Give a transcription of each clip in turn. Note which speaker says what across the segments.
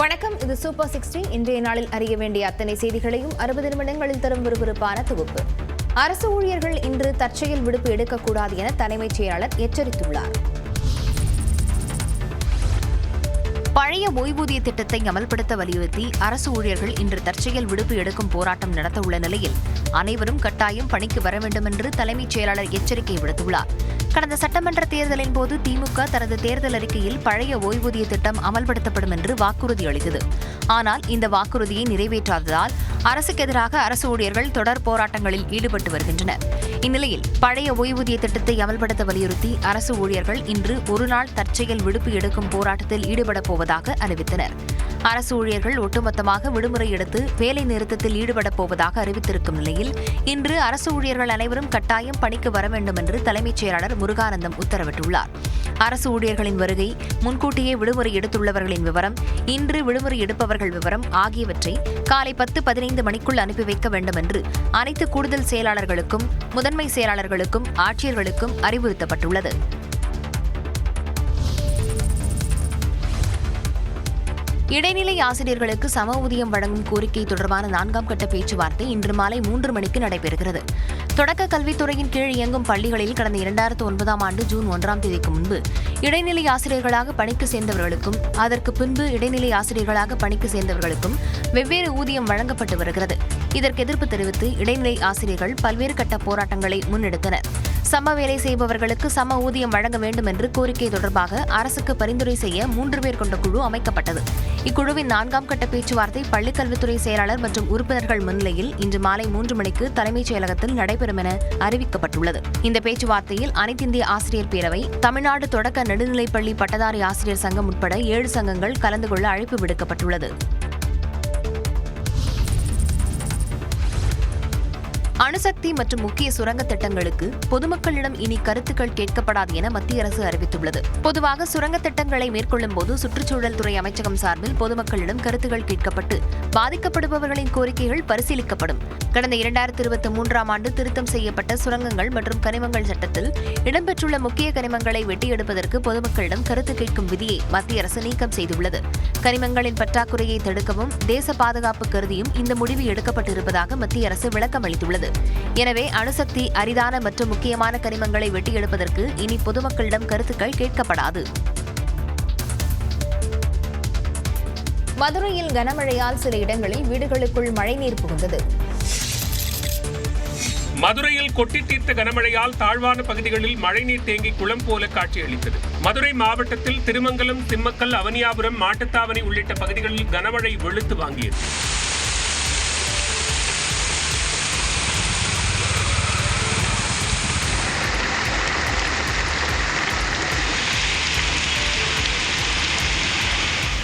Speaker 1: வணக்கம், இது சூப்பர் 60. இன்றைய நாளில் அறிய வேண்டிய அத்தனை செய்திகளையும் 60 நிமிடங்களில் தரும் விறுவிறுப்பான தொகுப்பு. அரசு ஊழியர்கள் இன்று தற்செயல் விடுப்பு எடுக்கக்கூடாது என தலைமைச் செயலாளர் எச்சரித்துள்ளார். பழைய ஓய்வூதிய திட்டத்தை அமல்படுத்த வலியுறுத்தி அரசு ஊழியர்கள் இன்று தற்செயல் விடுப்பு எடுக்கும் போராட்டம் நடத்தவுள்ள நிலையில் அனைவரும் கட்டாயம் பணிக்கு வர வேண்டும் என்று தலைமைச் செயலாளர் எச்சரிக்கை விடுத்துள்ளார். கடந்த சட்டமன்ற தேர்தலின் போது திமுக தனது தேர்தல் அறிக்கையில் பழைய ஓய்வூதிய திட்டம் அமல்படுத்தப்படும் என்று வாக்குறுதி அளித்தது. ஆனால் இந்த வாக்குறுதியை நிறைவேற்றாததால் அரசுக்கு எதிராக அரசு ஊழியர்கள் தொடர் போராட்டங்களில் ஈடுபட்டு வருகின்றனர். இந்நிலையில் பழைய ஓய்வூதிய திட்டத்தை அமல்படுத்த வலியுறுத்தி அரசு ஊழியர்கள் இன்று ஒருநாள் தற்செயல் விடுப்பு எடுக்கும் போராட்டத்தில் ஈடுபடப் போவதாக அறிவித்தனர். அரசு ஊழியர்கள் ஒட்டுமொத்தமாக விடுமுறை எடுத்து வேலை நிறுத்தத்தில் ஈடுபடப் போவதாக அறிவித்திருக்கும் நிலையில் இன்று அரசு ஊழியர்கள் அனைவரும் கட்டாயம் பணிக்கு வர வேண்டும் என்று தலைமைச் செயலாளர் முருகானந்தம் உத்தரவிட்டுள்ளார். அரசு ஊழியர்களின் வருகை, முன்கூட்டியே விடுமுறை எடுத்துள்ளவர்களின் விவரம், இன்று விடுமுறை எடுப்பவர்கள் விவரம் ஆகியவற்றை காலை 10-15 மணிக்குள் அனுப்பி வைக்க வேண்டும் என்று அனைத்து கூடுதல் செயலாளர்களுக்கும், முதன்மை செயலாளர்களுக்கும், ஆட்சியர்களுக்கும் அறிவுறுத்தப்பட்டுள்ளது. இடைநிலை ஆசிரியர்களுக்கு சம ஊதியம் வழங்கும் கோரிக்கை தொடர்பான 4ஆம் கட்ட பேச்சுவார்த்தை இன்று மாலை 3 மணிக்கு நடைபெறுகிறது. தொடக்க கல்வித்துறையின் கீழ் இயங்கும் பள்ளிகளில் கடந்த 2009ஆம் ஆண்டு ஜூன் 1ஆம் தேதிக்கு முன்பு இடைநிலை ஆசிரியர்களாக பணிக்கு சேர்ந்தவர்களுக்கும் அதற்கு பின்பு இடைநிலை ஆசிரியர்களாக பணிக்கு சேர்ந்தவர்களுக்கும் வெவ்வேறு ஊதியம் வழங்கப்பட்டு வருகிறது. இதற்கு எதிர்ப்பு தெரிவித்து இடைநிலை ஆசிரியர்கள் பல்வேறு கட்ட போராட்டங்களை முன்னெடுத்தனர். சம வேலை செய்பவர்களுக்கு சம ஊதியம் வழங்க வேண்டும் என்று கோரிக்கை தொடர்பாக அரசுக்கு பரிந்துரை செய்ய 3 பேர் கொண்ட குழு அமைக்கப்பட்டது. இக்குழுவின் 4ஆம் கட்ட பேச்சுவார்த்தை பள்ளிக்கல்வித்துறை செயலாளர் மற்றும் உறுப்பினர்கள் முன்னிலையில் இன்று மாலை 3 மணிக்கு தலைமைச் செயலகத்தில் நடைபெறும் என அறிவிக்கப்பட்டுள்ளது. இந்த பேச்சுவார்த்தையில் அனைத்திந்திய ஆசிரியர் பேரவை, தமிழ்நாடு தொடக்க நடுநிலைப்பள்ளி பட்டதாரி ஆசிரியர் சங்கம் உட்பட 7 சங்கங்கள் கலந்து கொள்ள அழைப்பு விடுக்கப்பட்டுள்ளது. அணுசக்தி மற்றும் முக்கிய சுரங்க திட்டங்களுக்கு பொதுமக்களிடம் இனி கருத்துக்கள் கேட்கப்படாது என மத்திய அரசு அறிவித்துள்ளது. பொதுவாக சுரங்க திட்டங்களை மேற்கொள்ளும் போது சுற்றுச்சூழல் துறை அமைச்சகம் சார்பில் பொதுமக்களிடம் கருத்துக்கள் கேட்கப்பட்டு பாதிக்கப்படுபவர்களின் கோரிக்கைகள் பரிசீலிக்கப்படும். கடந்த 2023ஆம் ஆண்டு திருத்தம் செய்யப்பட்ட சுரங்கங்கள் மற்றும் கனிமங்கள் சட்டத்தில் இடம்பெற்றுள்ள முக்கிய கனிமங்களை வெட்டி எடுப்பதற்கு பொதுமக்களிடம் கருத்து கேட்கும் விதியை மத்திய அரசு நீக்கம் செய்துள்ளது. கனிமங்களின் பற்றாக்குறையை தடுக்கவும் தேச பாதுகாப்பு கருதியும் இந்த முடிவு எடுக்கப்பட்டிருப்பதாக மத்திய அரசு விளக்கம் அளித்துள்ளது. எனவே அணுசக்தி, அரிதான மற்றும் முக்கியமான கனிமங்களை வெட்டி எடுப்பதற்கு இனி பொதுமக்களிடம் கருத்துக்கள் கேட்கப்படாது. மதுரையில் கனமழையால் சில இடங்களில் வீடுகளுக்குள் மழைநீர் புகுந்தது.
Speaker 2: மதுரையில் கொட்டி தீர்த்த கனமழையால் தாழ்வான பகுதிகளில் மழைநீர் தேங்கி குளம் போல காட்சியளித்தது. மதுரை மாவட்டத்தில் திருமங்கலம், திம்மக்கல், அவனியாபுரம், மாட்டுத்தாவணி உள்ளிட்ட பகுதிகளில் கனமழை வெளுத்து வாங்கியது.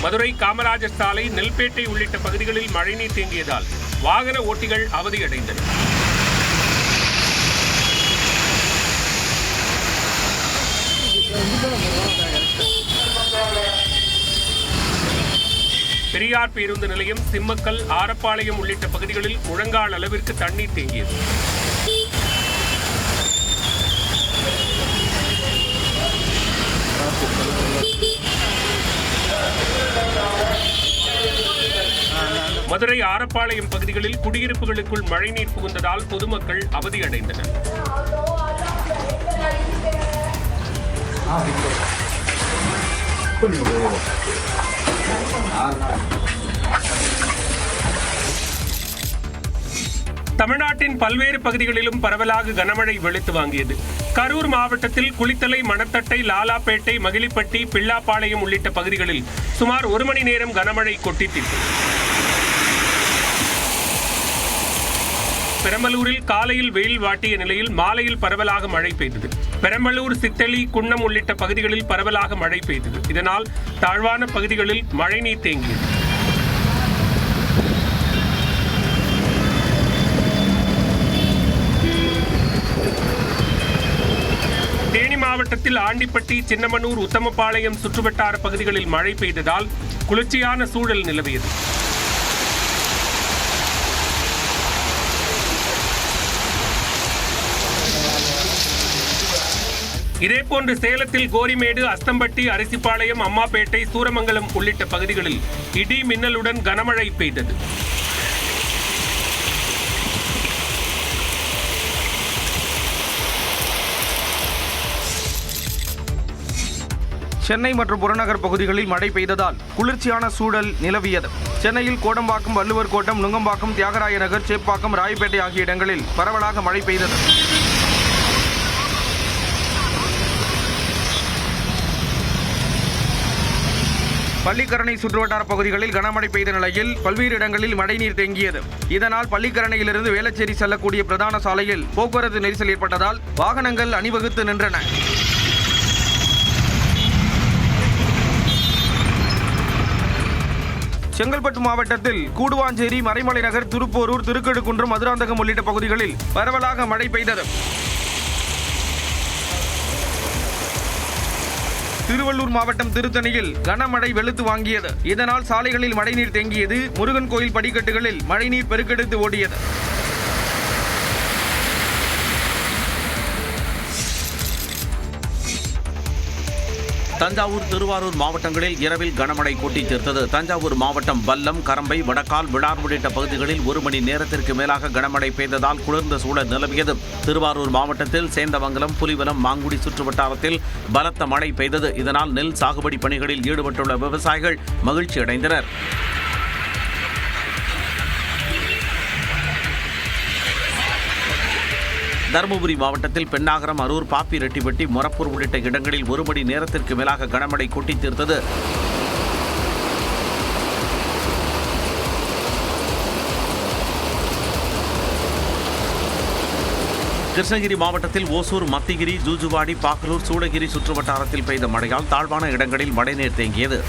Speaker 2: மதுரை காமராஜர் சாலை, நெல்பேட்டை உள்ளிட்ட பகுதிகளில் மழைநீர் தேங்கியதால் வாகன ஓட்டிகள் அவதியடைந்தனர். பெரியார் பேருந்து நிலையம், திம்மக்கல், ஆரப்பாளையம் உள்ளிட்ட பகுதிகளில் முழங்கால் அளவிற்கு தண்ணீர் தேங்கியது. மதுரை ஆரப்பாளையம் பகுதிகளில் குடியிருப்புகளுக்குள் மழைநீர் புகுந்ததால் பொதுமக்கள் அவதியடைந்தனர். தமிழ்நாட்டின் பல்வேறு பகுதிகளிலும் பரவலாக கனமழை வெளுத்து வாங்கியது. கரூர் மாவட்டத்தில் குளித்தலை, மணத்தட்டை, லாலாப்பேட்டை, மகிழிப்பட்டி, பிள்ளாப்பாளையம் உள்ளிட்ட பகுதிகளில் சுமார் 1 மணி நேரம் கனமழை கொட்டித்தீர்த்தது. பெரம்பலூரில் காலையில் வெயில் வாட்டிய நிலையில் மாலையில் பரவலாக மழை பெய்தது. பெரம்பலூர், சித்தளி, குன்னம் உள்ளிட்ட பகுதிகளில் பரவலாக மழை பெய்தது. இதனால் தாழ்வான பகுதிகளில் மழைநீர் தேங்கியது. தேனி மாவட்டத்தில் ஆண்டிப்பட்டி, சின்னமனூர், உத்தமபாளையம் சுற்றுவட்டார பகுதிகளில் மழை பெய்ததால் குளிர்ச்சியான சூழல் நிலவியது. இதேபோன்று சேலத்தில் கோரிமேடு, அஸ்தம்பட்டி, அரிசிப்பாளையம், அம்மாப்பேட்டை, சூரமங்கலம் உள்ளிட்ட பகுதிகளில் இடி மின்னலுடன் கனமழை பெய்தது.
Speaker 3: சென்னை மற்றும் புறநகர் பகுதிகளில் மழை பெய்ததால் குளிர்ச்சியான சூழல் நிலவியது. சென்னையில் கோடம்பாக்கம், வள்ளுவர் கோட்டம், நுங்கம்பாக்கம், தியாகராய நகர், சேப்பாக்கம், ராயப்பேட்டை ஆகிய இடங்களில் பரவலாக மழை பெய்தது. பள்ளிக்கரணை சுற்றுவட்டார பகுதிகளில் கனமழை பெய்த நிலையில் பல்வேறு இடங்களில் மழைநீர் தேங்கியது. இதனால் பள்ளிக்கரணையிலிருந்து வேளச்சேரி செல்லக்கூடிய பிரதான சாலையில் போக்குவரத்து நெரிசல் ஏற்பட்டதால் வாகனங்கள் அணிவகுத்து நின்றன. செங்கல்பட்டு மாவட்டத்தில் கூடுவாஞ்சேரி, மறைமலை நகர், திருப்போரூர், திருக்கழுக்குன்றம், மதுராந்தகம் உள்ளிட்ட பகுதிகளில் பரவலாக மழை பெய்தது. திருவள்ளூர் மாவட்டம் திருத்தணியில் கனமழை வெளுத்து வாங்கியது. இதனால் சாலைகளில் மழைநீர் தேங்கியது. முருகன் கோயில் படிக்கட்டுகளில் மழைநீர் பெருக்கெடுத்து ஓடியது.
Speaker 4: தஞ்சாவூர், திருவாரூர் மாவட்டங்களில் இரவில் கனமழை கொட்டி தீர்த்தது. தஞ்சாவூர் மாவட்டம் வல்லம், கரம்பை, வடக்கால், விளார் உள்ளிட்ட பகுதிகளில் 1 மணி நேரத்திற்கு மேலாக கனமழை பெய்ததால் குளிர்ந்த சூழல் நிலவியது. திருவாரூர் மாவட்டத்தில் சேந்தமங்கலம், புலிவலம், மாங்குடி சுற்றுவட்டாரத்தில் பலத்த மழை பெய்தது. இதனால் நெல் சாகுபடி பணிகளில் ஈடுபட்டுள்ள விவசாயிகள் மகிழ்ச்சி அடைந்தனர். தருமபுரி மாவட்டத்தில் பெண்ணாகரம், அரூர், பாப்பிரெட்டிப்பட்டி, மொரப்பூர் உள்ளிட்ட இடங்களில் 1 மணி நேரத்திற்கு மேலாக கனமழை கொட்டி தீர்த்தது. கிருஷ்ணகிரி மாவட்டத்தில் ஓசூர், மத்திகிரி, ஜூஜுவாடி, பாக்கலூர், சூளகிரி சுற்றுவட்டாரத்தில் பெய்த மழையால் தாழ்வான இடங்களில் மழைநீர் தேங்கியது.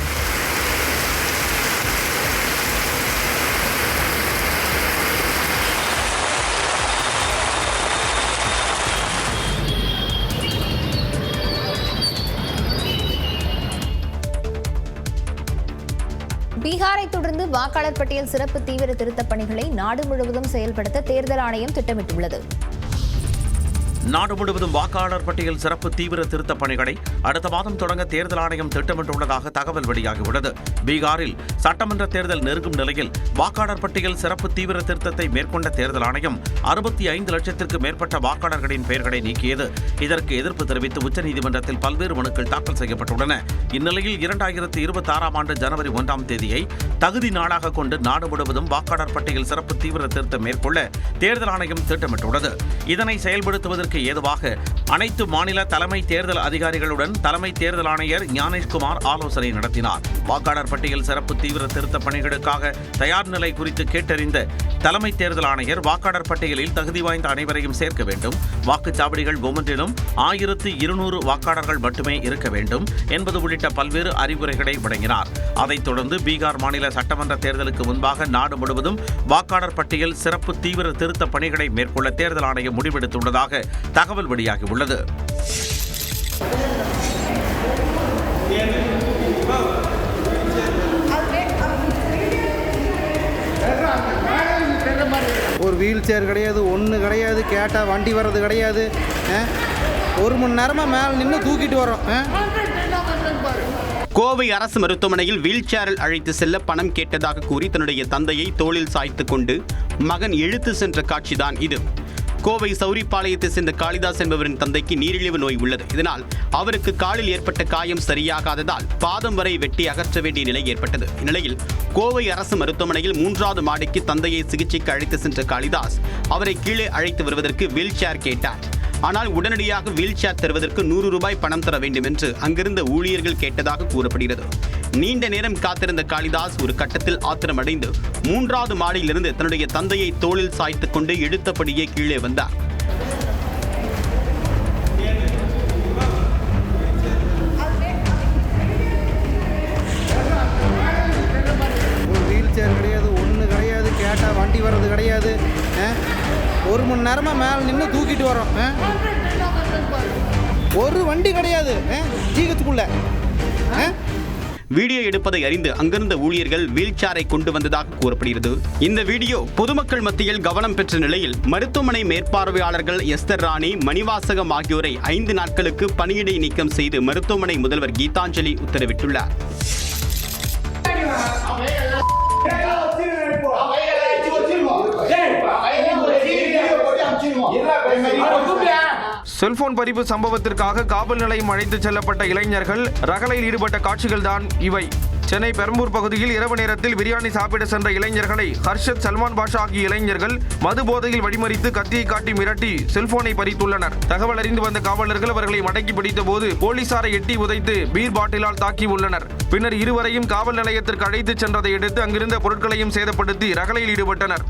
Speaker 1: பீகாரை தொடர்ந்து வாக்காளர் பட்டியல் சிறப்பு தீவிர திருத்தப் பணிகளை நாடு முழுவதும் செயல்படுத்த தேர்தல் ஆணையம் திட்டமிட்டுள்ளது.
Speaker 4: நாடு முழுவதும் வாக்காளர் பட்டியல் சிறப்பு தீவிர திருத்தப் பணிகளை அடுத்த மாதம் தொடங்க தேர்தல் ஆணையம் திட்டமிட்டுள்ளதாக தகவல் வெளியாகியுள்ளது. பீகாரில் சட்டமன்ற தேர்தல் நெருங்கும் நிலையில் வாக்காளர் பட்டியல் சிறப்பு தீவிர திருத்தத்தை மேற்கொண்ட தேர்தல் ஆணையம் 65 லட்சத்திற்கு மேற்பட்ட வாக்காளர்களின் பெயர்களை நீக்கியது. இதற்கு எதிர்ப்பு தெரிவித்து உச்சநீதிமன்றத்தில் பல்வேறு மனுக்கள் தாக்கல் செய்யப்பட்டுள்ளன. இந்நிலையில் 2026ஆம் ஆண்டு ஜனவரி 1ஆம் தேதியை தகுதி நாளாக கொண்டு நாடு முழுவதும் வாக்காளர் பட்டியல் சிறப்பு தீவிர திருத்தம் மேற்கொள்ள தேர்தல் ஆணையம் திட்டமிட்டுள்ளது. இதனை செயல்படுத்துவதற்கு ஏதுவாக அனைத்து மாநில தலைமை தேர்தல் அதிகாரிகளுடன் தலைமை தேர்தல் ஆணையர் ஞானேஷ்குமார் ஆலோசனை நடத்தினார். வாக்காளர் பட்டியல் சிறப்பு தீவிர திருத்த பணிகளுக்காக தயார் நிலை குறித்து கேட்டறிந்த தலைமை தேர்தல் ஆணையர் வாக்காளர் பட்டியலில் தகுதி வாய்ந்த அனைவரையும் சேர்க்க வேண்டும், வாக்குச்சாவடிகள் ஒவ்வொன்றிலும் 1200 வாக்காளர்கள் மட்டுமே இருக்க வேண்டும் என்பது உள்ளிட்ட பல்வேறு அறிவுரைகளை வழங்கினார். அதைத் தொடர்ந்து பீகார் மாநில சட்டமன்ற தேர்தலுக்கு முன்பாக நாடு முழுவதும் வாக்காளர் பட்டியல் சிறப்பு தீவிர திருத்த பணிகளை மேற்கொள்ள தேர்தல் ஆணையம் முடிவெடுத்துள்ளதாக தகவல் வெளியாகியுள்ளது.
Speaker 5: ஒரு வீல் சேர் கிடையாது, ஒன்று கிடையாது, கேட்டால் வண்டி வர்றது கிடையாது. 1 மணி நேரமாக மேலே நின்று தூக்கிட்டு வரோம்.
Speaker 6: கோவை அரசு மருத்துவமனையில் வீல் சேரில் அழைத்து செல்ல பணம் கேட்டதாக கூறி தன்னுடைய தந்தையை தோளில் சாய்த்து கொண்டு மகன் இழுத்து சென்ற காட்சிதான் இது. கோவை சௌரிப்பாளையத்தை சேர்ந்த காளிதாஸ் என்பவரின் தந்தைக்கு நீரிழிவு நோய் உள்ளது. இதனால் அவருக்கு காலில் ஏற்பட்ட காயம் சரியாகாததால் பாதம் வரை வெட்டி அகற்ற வேண்டிய நிலை ஏற்பட்டது. இந்நிலையில் கோவை அரசு மருத்துவமனையில் 3வது மாடிக்கு தந்தையை சிகிச்சைக்கு அழைத்து சென்ற காளிதாஸ் அவரை கீழே அழைத்து வருவதற்கு வீல் சேர் கேட்டார். ஆனால் உடனடியாக வீல் சேர் தருவதற்கு 100 ரூபாய் பணம் தர வேண்டும் என்று அங்கிருந்த ஊழியர்கள் கேட்டதாக கூறப்படுகிறது. நீண்ட நேரம் காத்திருந்த காளிதாஸ் ஒரு கட்டத்தில் ஆத்திரமடைந்து 3வது மாடியிலிருந்து தன்னுடைய தந்தையை தோளில் சாய்த்துக் கொண்டு இழுத்தபடியே கீழே வந்தார்.
Speaker 5: ஒரு வீல் சேர் கிடையாது, ஒன்று கிடையாது, கேட்டால் வண்டி வர்றது கிடையாது. 1 மணி நேரமாக மேலே நின்று தூக்கிட்டு வரோம். ஒரு வண்டி கிடையாது ஜிஹெச்சுக்குள்ள.
Speaker 6: வீடியோ எடுப்பதை அறிந்து அங்கிருந்த ஊழியர்கள் வீல் சேரை கொண்டு வந்ததாக கூறப்படுகிறது. இந்த வீடியோ பொதுமக்கள் மத்தியில் கவனம் பெற்ற நிலையில் மருத்துவமனை மேற்பார்வையாளர்கள் எஸ்தர் ராணி, மணிவாசகம் ஆகியோரை 5 நாட்களுக்கு பணியிடை நீக்கம் செய்து மருத்துவமனை முதல்வர் கீதாஞ்சலி உத்தரவிட்டுள்ளார்.
Speaker 3: செல்போன் பறிப்பு சம்பவத்திற்காக காவல் நிலையம் அழைத்துச் செல்லப்பட்ட இளைஞர்கள் ரகளையில் ஈடுபட்ட காட்சிகள்தான் இவை. சென்னை பெரம்பூர் பகுதியில் இரவு நேரத்தில் பிரியாணி சாப்பிட சென்ற இளைஞர்களை ஹர்ஷத், சல்மான் பாஷா ஆகிய இளைஞர்கள் மது போதையில் வழிமறித்து கத்தியை காட்டி மிரட்டி செல்போனை பறித்துள்ளனர். தகவல் அறிந்து வந்த காவலர்கள் அவர்களை மடக்கி பிடித்த போது போலீசாரை எட்டி உதைத்து பீர் பாட்டிலால் தாக்கியுள்ளனர். பின்னர் இருவரையும் காவல் நிலையத்திற்கு அழைத்துச் சென்றதை அடுத்து அங்கிருந்த பொருட்களையும் சேதப்படுத்தி ரகளையில் ஈடுபட்டனர்.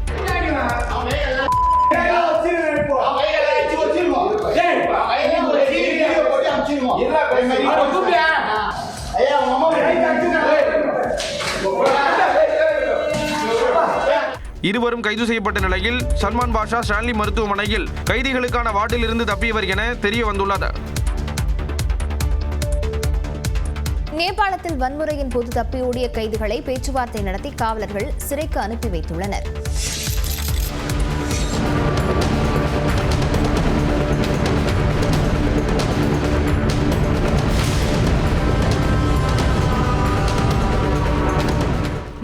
Speaker 3: இருவரும் கைது செய்யப்பட்ட நிலையில் சல்மான் பாஷா ஸ்டான்லி மருத்துவமனையில் கைதிகளுக்கான வார்டில் இருந்து தப்பியவர் என தெரிய வந்துள்ளது.
Speaker 1: நேபாளத்தில் வன்முறையின் போது தப்பியோடிய கைதிகளை பேச்சுவார்த்தை நடத்தி காவலர்கள் சிறைக்கு அனுப்பி வைத்துள்ளனர்.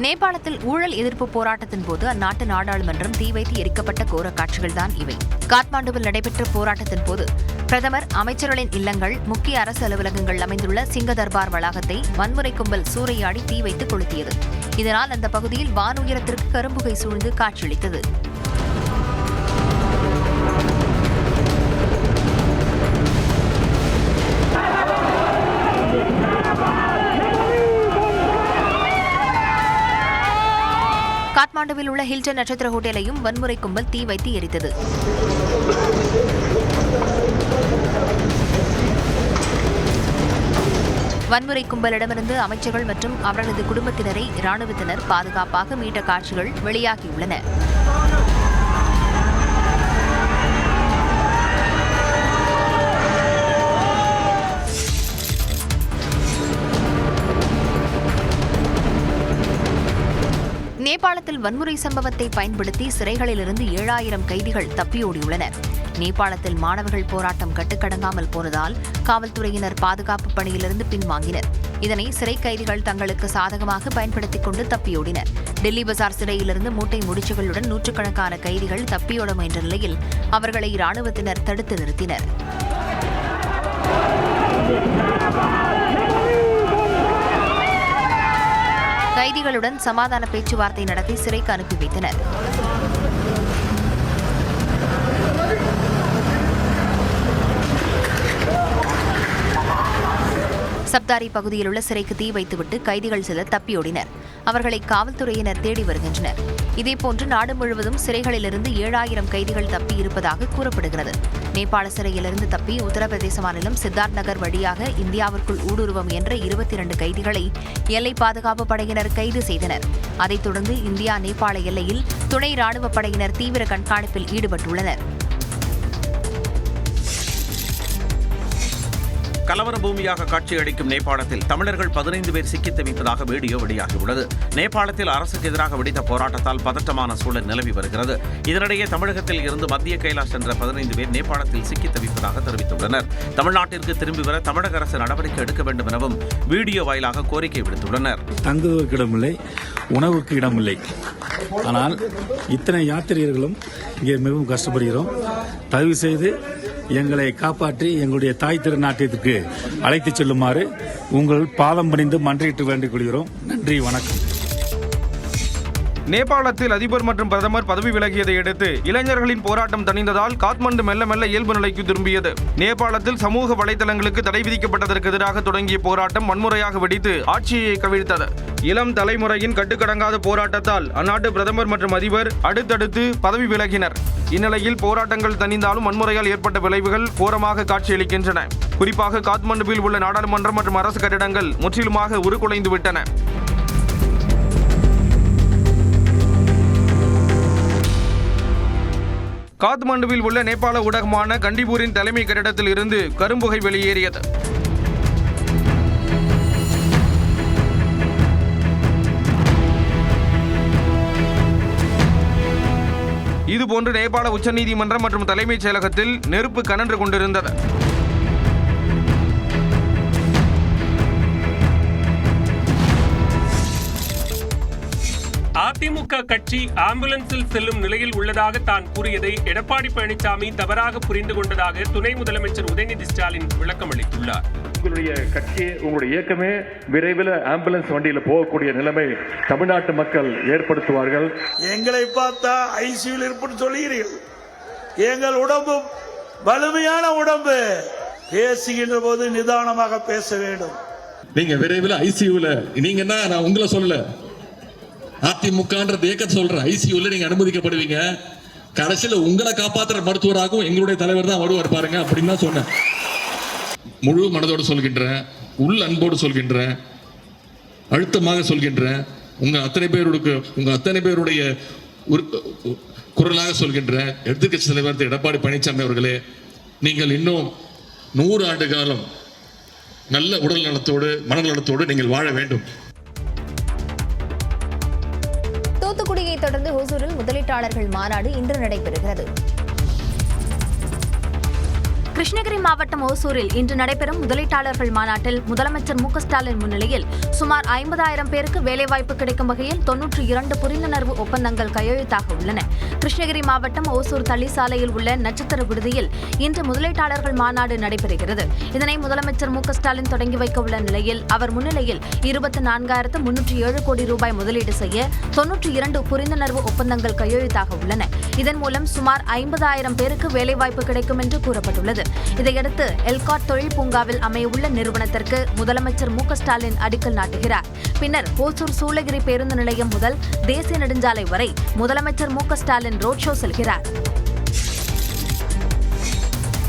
Speaker 1: நேபாளத்தில் ஊழல் எதிர்ப்பு போராட்டத்தின் போது அந்நாட்டு நாடாளுமன்றம் தீ வைத்து எரிக்கப்பட்ட கோர காட்சிகள்தான் இவை. காத்மாண்டுவில் நடைபெற்ற போராட்டத்தின் போது பிரதமர், அமைச்சர்களின் இல்லங்கள், முக்கிய அரசு அலுவலகங்கள் அமைந்துள்ள சிங்க தர்பார் வளாகத்தை வன்முறை கும்பல் சூறையாடி தீ வைத்து கொளுத்தியது. இதனால் அந்த பகுதியில் வானுயரத்திற்கு கரும்புகை சூழ்ந்து காட்சியளித்தது. காத்மாண்டுவில் உள்ள ஹில்டன் நட்சத்திர ஹோட்டலையும் வன்முறை கும்பல் தீ வைத்து எரித்தது. வன்முறை கும்பலிடமிருந்து அமைச்சர்கள் மற்றும் அவர்களது குடும்பத்தினரை இராணுவத்தினர் பாதுகாப்பாக மீட்ட காட்சிகள் வெளியாகியுள்ளன. நேபாளத்தில் வன்முறை சம்பவத்தை பயன்படுத்தி சிறைகளிலிருந்து 7000 கைதிகள் தப்பியோடியுள்ளனர். நேபாளத்தில் மாணவர்கள் போராட்டம் கட்டுக்கடங்காமல் போனதால் காவல்துறையினர் பாதுகாப்பு பணியிலிருந்து பின்வாங்கினர். இதனை சிறை கைதிகள் தங்களுக்கு சாதகமாக பயன்படுத்திக் கொண்டு தப்பியோடினர். டெல்லி பசார் சிறையிலிருந்து மூட்டை முடிச்சுகளுடன் நூற்றுக்கணக்கான கைதிகள் தப்பியோட முயன்ற நிலையில் அவர்களை இராணுவத்தினர் தடுத்து நிறுத்தினர். கைதிகளுடன் சமாதான பேச்சுவார்த்தை நடத்தி சிறைக்கு அனுப்பி வைத்தனர். சப்தாரி பகுதியில் உள்ள சிறைக்கு தீ வைத்துவிட்டு கைதிகள் சிலர் தப்பியோடினர். அவர்களை காவல்துறையினர் தேடி வருகின்றனர். இதேபோன்று நாடு முழுவதும் சிறைகளிலிருந்து 7000 கைதிகள் தப்பி இருப்பதாக கூறப்படுகிறது. நேபாள சிறையிலிருந்து தப்பி உத்தரப்பிரதேச மாநிலம் சித்தார்த் நகர் வழியாக இந்தியாவிற்குள் ஊடுருவ முயன்ற 22 கைதிகளை எல்லை பாதுகாப்பு படையினர் கைது செய்தனர். அதைத் தொடர்ந்து இந்தியா நேபாள எல்லையில் துணை ராணுவ படையினர் தீவிர கண்காணிப்பில் ஈடுபட்டுள்ளனர்.
Speaker 4: கலவர பூமியாக காட்சியளிக்கும் நேபாளத்தில் தமிழர்கள் 15 பேர் சிக்கித் தவிப்பதாக வீடியோ வெளியாகியுள்ளது. நேபாளத்தில் அரசுக்கு எதிராக வெடித்த போராட்டத்தால் பதற்றமான சூழல் நிலவி வருகிறது. இதனிடையே தமிழகத்தில் இருந்து மத்திய கைலாஷ் சென்ற 15 பேர் நேபாளத்தில் சிக்கித் தவிப்பதாக தெரிவித்துள்ளனர். தமிழ்நாட்டிற்கு திரும்பி வர தமிழக அரசு நடவடிக்கை எடுக்க வேண்டும் எனவும் வீடியோ வாயிலாக கோரிக்கை விடுத்துள்ளனர்.
Speaker 7: தங்குவதற்கு இடமில்லை, உணவுக்கு இடமில்லை. ஆனால் இத்தனை யாத்திரிகர்களும் இங்கே மிகவும் கஷ்டப்படுகிறோம். தயவு செய்து எங்களை காப்பாற்றி எங்களுடைய தாய் திருநாட்டிற்கு அழைத்துச் செல்லுமாறு உங்கள் பாதம் பணிந்து மன்றிட்டு வேண்டிக் கொள்கிறோம். நன்றி, வணக்கம்.
Speaker 3: நேபாளத்தில் அதிபர் மற்றும் பிரதமர் பதவி விலகியதை அடுத்து இளைஞர்களின் போராட்டம் தணிந்ததால் காத்மாண்டு மெல்ல மெல்ல இயல்பு நிலைக்கு திரும்பியது. நேபாளத்தில் சமூக வலைதளங்களுக்கு தடை விதிக்கப்பட்டதற்கு எதிராக தொடங்கிய போராட்டம் வன்முறையாக வெடித்து ஆட்சியை கவிழ்த்தது. இளம் தலைமுறையின் கட்டுக்கடங்காத போராட்டத்தால் அந்நாட்டு பிரதமர் மற்றும் அதிபர் அடுத்தடுத்து பதவி விலகினர். இந்நிலையில் போராட்டங்கள் தணிந்தாலும் வன்முறையால் ஏற்பட்ட விளைவுகள் கோரமாக காட்சியளிக்கின்றன. குறிப்பாக காத்மாண்டுவில் உள்ள நாடாளுமன்றம் மற்றும் அரசு கட்டிடங்கள் முற்றிலுமாக உருக்குலைந்து விட்டன. காத்மாண்டுவில் உள்ள நேபாள ஊடகமான கண்டிபூரின் தலைமை கட்டிடத்தில் இருந்து கரும்புகை வெளியேறியது. இதுபோன்று நேபாள உச்சநீதிமன்றம் மற்றும் தலைமைச் செயலகத்தில் நெருப்பு கனன்று கொண்டிருந்தது.
Speaker 2: அதிமுக கட்சி ஆம்புலன்ஸில் செல்லும் நிலையில் உள்ளதாக தான் கூறியதை எடப்பாடி பழனிசாமி தவறாக புரிந்து கொண்டதாக துணை முதலமைச்சர் உதயநிதி ஸ்டாலின் விளக்கம் அளித்துள்ளார்.
Speaker 8: உங்களுடைய கட்சி, உங்களுடைய இயக்கமே விரைவில் ஆம்புலன்ஸ் வண்டியில் போகக்கூடிய நிலைமை தமிழ்நாட்டு மக்கள் ஏற்படுத்துவார்கள்.
Speaker 9: எங்களை பார்த்தா ஐசியூவில் இருப்புன்னு சொல்லுகிறீர்கள். எங்கள் உடம்பு வலிமையான உடம்பு. பேசுகின்ற போது நிதானமாக பேச வேண்டும்.
Speaker 10: நீங்க விரைவில் ஐசியூல, நீங்க என்ன, நான் உங்களை சொல்லல, அதிமுகன்ற இயக்கத்தை சொல்ற, ஐசியூல நீங்க அனுமதிக்கப்படுவீங்க. கடைசியில் உங்களை காப்பாற்றுற மருத்துவராகவும் எங்களுடைய தலைவர் தான் வருவார் பாருங்க அப்படின்னு தான் சொன்னேன். முழு மனதோடு சொல்கின்றேன், உள் அன்போடு சொல்கின்றேன், அழுத்தமாக சொல்கின்றேன், உங்க அத்தனை பேருடைய குரலாக சொல்கின்றேன். எதிர்க்கட்சி தலைவர் எடப்பாடி பழனிசாமி அவர்களே, நீங்கள் இன்னும் 100 ஆண்டு காலம் நல்ல உடல் நலத்தோடு மனநலத்தோடு நீங்கள் வாழ வேண்டும்.
Speaker 1: தூத்துக்குடியை தொடர்ந்து ஓசூரில் முதலீட்டாளர்கள் மாநாடு இன்று நடைபெறுகிறது. கிருஷ்ணகிரி மாவட்டம் ஓசூரில் இன்று நடைபெறும் முதலீட்டாளர்கள் மாநாட்டில் முதலமைச்சர் மு க ஸ்டாலின் முன்னிலையில் சுமார் 50,000 பேருக்கு வேலைவாய்ப்பு கிடைக்கும் வகையில் 92 புரிந்துணர்வு ஒப்பந்தங்கள் கையெழுத்தாக உள்ளன. கிருஷ்ணகிரி மாவட்டம் ஓசூர் தள்ளிசாலையில் உள்ள நட்சத்திர விடுதியில் இன்று முதலீட்டாளர்கள் மாநாடு நடைபெறுகிறது. இதனை முதலமைச்சர் மு க ஸ்டாலின் தொடங்கி வைக்க உள்ள நிலையில் அவர் முன்னிலையில் 24,307 கோடி ரூபாய் முதலீடு செய்ய 92 புரிந்துணர்வு ஒப்பந்தங்கள் கையெழுத்தாக உள்ளன. இதன் மூலம் சுமார் 50,000 பேருக்கு வேலைவாய்ப்பு கிடைக்கும் என்று கூறப்பட்டுள்ளது. இதையடுத்து எல்காட் தொழில் பூங்காவில் அமையவுள்ள நிறுவனத்திற்கு முதலமைச்சர் மு க ஸ்டாலின் அடிக்கல் நாட்டுகிறார். பின்னர் ஓசூர் சூளகிரி பேருந்து நிலையம் முதல் தேசிய நெடுஞ்சாலை வரை முதலமைச்சர் மு க ஸ்டாலின் ரோட் ஷோ செல்கிறார்.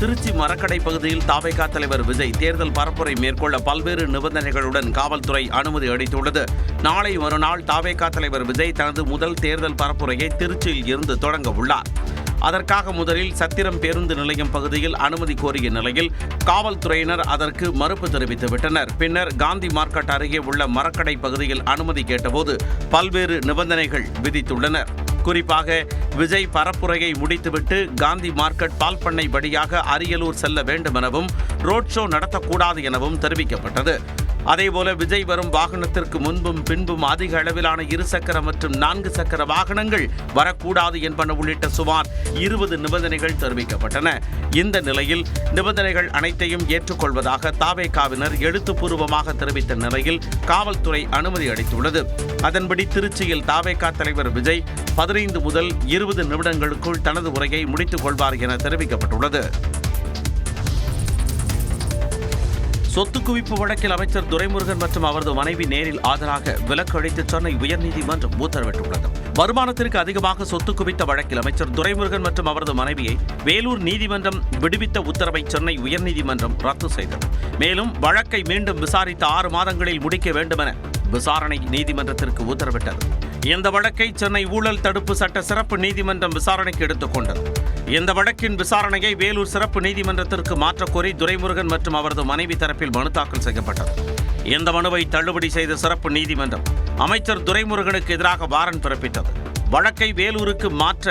Speaker 4: திருச்சி மரக்கடை பகுதியில் தாவேகா தலைவர் விஜய் தேர்தல் பரப்புரை மேற்கொள்ள பல்வேறு நிபந்தனைகளுடன் காவல்துறை அனுமதி அளித்துள்ளது. நாளை மறுநாள் தாவேகா தலைவர் விஜய் தனது முதல் தேர்தல் பரப்புரையை திருச்சியில் இருந்து தொடங்க உள்ளார். அதற்காக முதலில் சத்திரம் பேருந்து நிலையம் பகுதியில் அனுமதி கோரிய நிலையில் காவல்துறையினர் அதற்கு மறுப்பு தெரிவித்துவிட்டனர். பின்னர் காந்தி மார்க்கெட் அருகே உள்ள மரக்கடை பகுதியில் அனுமதி கேட்டபோது பல்வேறு நிபந்தனைகள் விதித்துள்ளனர். குறிப்பாக விஜய் பரப்புரையை முடித்துவிட்டு காந்தி மார்க்கெட் பால் பண்ணை வழியாக அரியலூர் செல்ல வேண்டும் எனவும் ரோட் ஷோ நடத்தக்கூடாது எனவும் தெரிவிக்கப்பட்டது. அதேபோல விஜய் வரும் வாகனத்திற்கு முன்பும் பின்பும் அதிக அளவிலான 2 சக்கர மற்றும் 4 சக்கர வாகனங்கள் வரக்கூடாது என்பன உள்ளிட்ட சுமார் 20 நிபந்தனைகள் தெரிவிக்கப்பட்டன. இந்த நிலையில் நிபந்தனைகள் அனைத்தையும் ஏற்றுக்கொள்வதாக தாவேகாவினர் எழுத்துப்பூர்வமாக தெரிவித்த நிலையில் காவல்துறை அனுமதி அளித்துள்ளது. அதன்படி திருச்சியில் தாவேகா தலைவர் விஜய் 15 முதல் 20 நிமிடங்களுக்குள் தனது உரையை முடித்துக் கொள்வார் என தெரிவிக்கப்பட்டுள்ளது. சொத்து குவிப்பு வழக்கில் அமைச்சர் துரைமுருகன் மற்றும் அவரது மனைவி நேரில் ஆஜராக விலக்கு அளித்து சென்னை உயர்நீதிமன்றம் உத்தரவிட்டுள்ளது. வருமானத்திற்கு அதிகமாக சொத்து குவித்த வழக்கில் அமைச்சர் துரைமுருகன் மற்றும் அவரது மனைவியை வேலூர் நீதிமன்றம் விடுவித்த உத்தரவை சென்னை உயர்நீதிமன்றம் ரத்து செய்தது. மேலும் வழக்கை மீண்டும் விசாரித்த 6 மாதங்களில் முடிக்க வேண்டுமென விசாரணை நீதிமன்றத்திற்கு உத்தரவிட்டது. இந்த வழக்கை சென்னை ஊழல் தடுப்பு சட்ட சிறப்பு நீதிமன்றம் விசாரணைக்கு எடுத்துக் கொண்டது. இந்த வழக்கின் விசாரணையை வேலூர் சிறப்பு நீதிமன்றத்திற்கு மாற்றக்கோரி துரைமுருகன் மற்றும் அவரது மனைவி தரப்பில் மனு தாக்கல் செய்யப்பட்டது. இந்த மனுவை தள்ளுபடி செய்த சிறப்பு நீதிமன்றம் அமைச்சர் துரைமுருகனுக்கு எதிராக வாரண்ட் பிறப்பித்தது. வழக்கை வேலூருக்கு மாற்ற